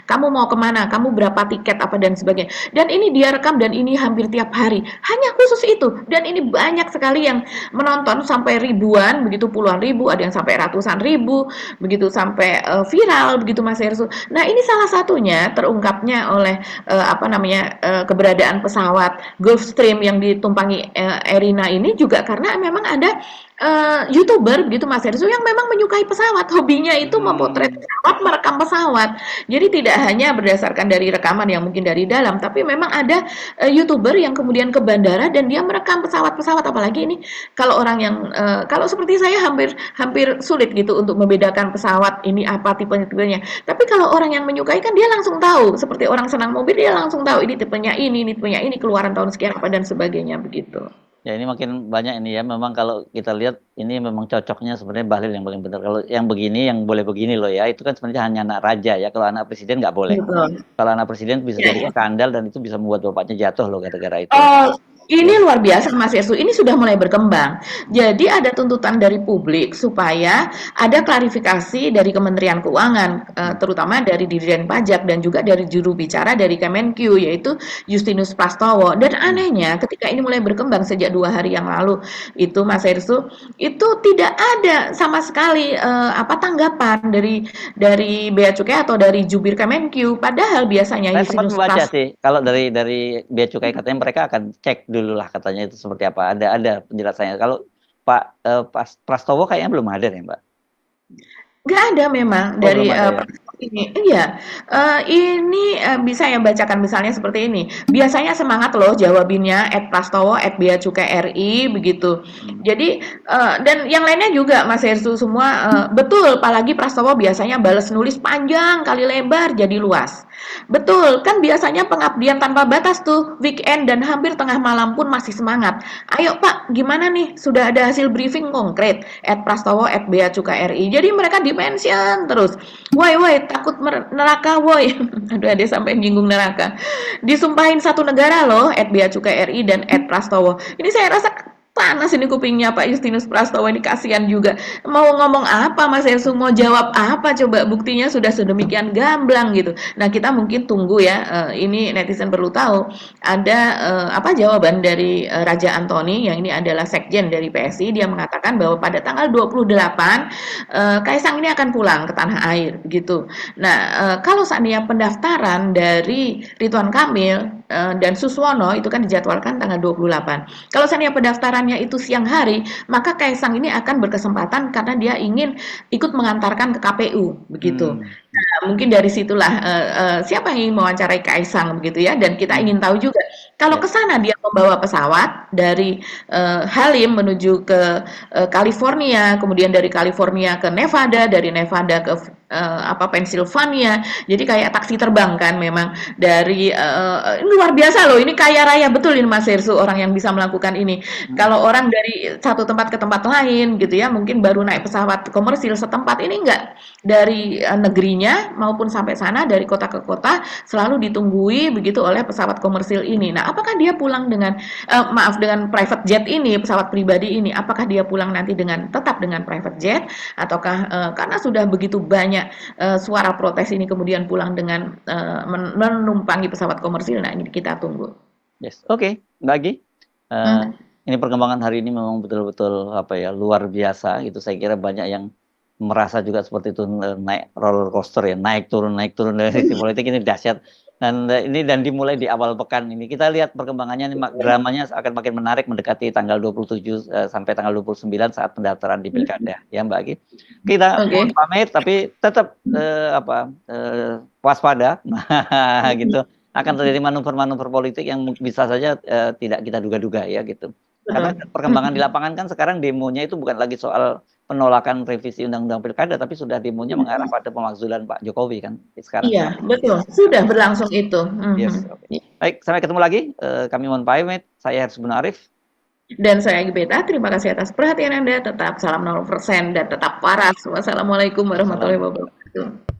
S2: Kamu mau kemana? Kamu berapa tiket apa dan sebagainya. Dan ini dia rekam dan ini hampir tiap hari. Hanya khusus itu, dan ini banyak sekali yang menonton sampai ribuan begitu, puluhan ribu, ada yang sampai ratusan ribu begitu, sampai viral begitu Mas Hersu. Nah ini salah satunya terungkapnya oleh keberadaan pesawat Gulfstream yang ditumpangi Erina ini juga karena memang ada YouTuber gitu Mas Hersu yang memang menyukai pesawat, hobinya itu memotret pesawat, merekam pesawat. Jadi tidak hanya berdasarkan dari rekaman yang mungkin dari dalam, tapi memang ada YouTuber yang kemudian ke bandara dan dia merekam pesawat-pesawat. Apalagi ini kalau orang yang kalau seperti saya hampir sulit gitu untuk membedakan pesawat ini apa tipenya. Tapi kalau orang yang menyukai kan dia langsung tahu, seperti orang senang mobil dia langsung tahu ini tipenya ini keluaran tahun sekian apa dan sebagainya begitu.
S1: Ya ini makin banyak ini ya, memang kalau kita lihat ini memang cocoknya sebenarnya Bahlil yang paling benar. Kalau yang begini, yang boleh begini loh ya, itu kan sebenarnya hanya anak raja ya, kalau anak presiden nggak boleh. Betul. Kalau anak presiden bisa jadi skandal dan itu bisa membuat bapaknya jatuh loh gara-gara itu.
S2: Ini
S1: Ya.
S2: luar biasa Mas Yesu, ini sudah mulai berkembang. Jadi ada tuntutan dari publik supaya ada klarifikasi dari Kementerian Keuangan, terutama dari Dirjen Pajak dan juga dari juru bicara dari Kemenq, yaitu Justinus Prastowo. Dan anehnya ketika ini mulai berkembang sejak 2 hari yang lalu, itu Mas Yesu, itu tidak ada sama sekali tanggapan dari Bea Cukai atau dari jubir Kemenq. Padahal biasanya
S1: Saya sempat
S2: Justinus
S1: membaca
S2: Prastowo
S1: sih, kalau dari Bea Cukai katanya mereka akan cek dulu lah katanya itu seperti apa. Ada penjelasannya. Kalau Prastowo kayaknya belum ada ya, Mbak.
S2: nggak ada memang
S1: Oh, belum
S2: dari,
S1: ada ya.
S2: ini iya, ini, bisa ya bacakan misalnya seperti ini, "Biasanya semangat loh jawabinnya @prastowo@beacukai.ri," begitu. Jadi, dan yang lainnya juga Mas Herssu semua, betul, apalagi Prastowo biasanya bales nulis panjang kali lebar jadi luas. Betul, kan biasanya pengabdian tanpa batas tuh, weekend dan hampir tengah malam pun masih semangat. "Ayo Pak, gimana nih, sudah ada hasil briefing konkret? @prastowo@beacukai.ri." Jadi mereka di-mention terus. "Woi woi, takut neraka woi." Aduh, ada sampai menyinggung neraka. "Disumpahin satu negara loh, @beacukai.ri dan @prastowo." Ini saya rasa panas ini kupingnya Pak Justinus Prastowo ini, kasihan juga. Mau ngomong apa Mas Herssu, mau jawab apa coba, buktinya sudah sedemikian gamblang gitu. Nah, kita mungkin tunggu ya, ini netizen perlu tahu, ada jawaban dari Raja Antoni yang ini adalah sekjen dari PSI. Dia mengatakan bahwa pada tanggal 28 Kaisang ini akan pulang ke tanah air begitu. Nah, kalau seandainya pendaftaran dari Ridwan Kamil dan Suswono itu kan dijadwalkan tanggal 28. Kalau seandainya pendaftarannya itu siang hari, maka Kaisang ini akan berkesempatan karena dia ingin ikut mengantarkan ke KPU begitu. Nah, mungkin dari situlah siapa yang ingin mewawancarai Kaisang begitu ya, dan kita ingin tahu juga kalau ke sana dia membawa pesawat dari Halim menuju ke California, kemudian dari California ke Nevada, dari Nevada ke Pennsylvania. Jadi kayak taksi terbang kan memang dari ini luar biasa loh. Ini kaya raya betul ini Mas Herssu orang yang bisa melakukan ini. Kalau orang dari satu tempat ke tempat lain gitu ya, mungkin baru naik pesawat komersil setempat, ini enggak, dari negerinya maupun sampai sana dari kota ke kota selalu ditunggui begitu oleh pesawat komersil ini. Nah, apakah dia pulang dengan dengan private jet ini, pesawat pribadi ini, apakah dia pulang nanti tetap dengan private jet ataukah karena sudah begitu banyak suara protes ini kemudian pulang dengan menumpangi pesawat komersil? Nah, ini kita tunggu.
S1: Yes, oke, Mbak Agi. Ini perkembangan hari ini memang betul-betul luar biasa gitu. Saya kira banyak yang merasa juga seperti itu, naik roller coaster ya, naik turun dari sisi politik ini dahsyat. Dan dimulai di awal pekan ini. Kita lihat perkembangannya, dramanya akan makin menarik mendekati tanggal 27 sampai tanggal 29 saat pendaftaran di Pilkada ya Mbak Agi. Kita mohon pamit tapi tetap waspada. Nah, gitu. Akan terjadi manuver-manuver politik yang bisa saja tidak kita duga-duga ya gitu. Karena perkembangan di lapangan kan sekarang demonya itu bukan lagi soal penolakan revisi undang-undang pilkada, tapi sudah demonya mengarah pada pemakzulan Pak Jokowi kan sekarang.
S2: Iya, betul. Sudah berlangsung itu.
S1: Yes, okay. Baik, sampai ketemu lagi. Kami mohon pamit. Saya Herssu Arif.
S2: Dan saya Agi Beta. Terima kasih atas perhatian Anda. Tetap salam 0% dan tetap waras. Wassalamualaikum warahmatullahi wabarakatuh.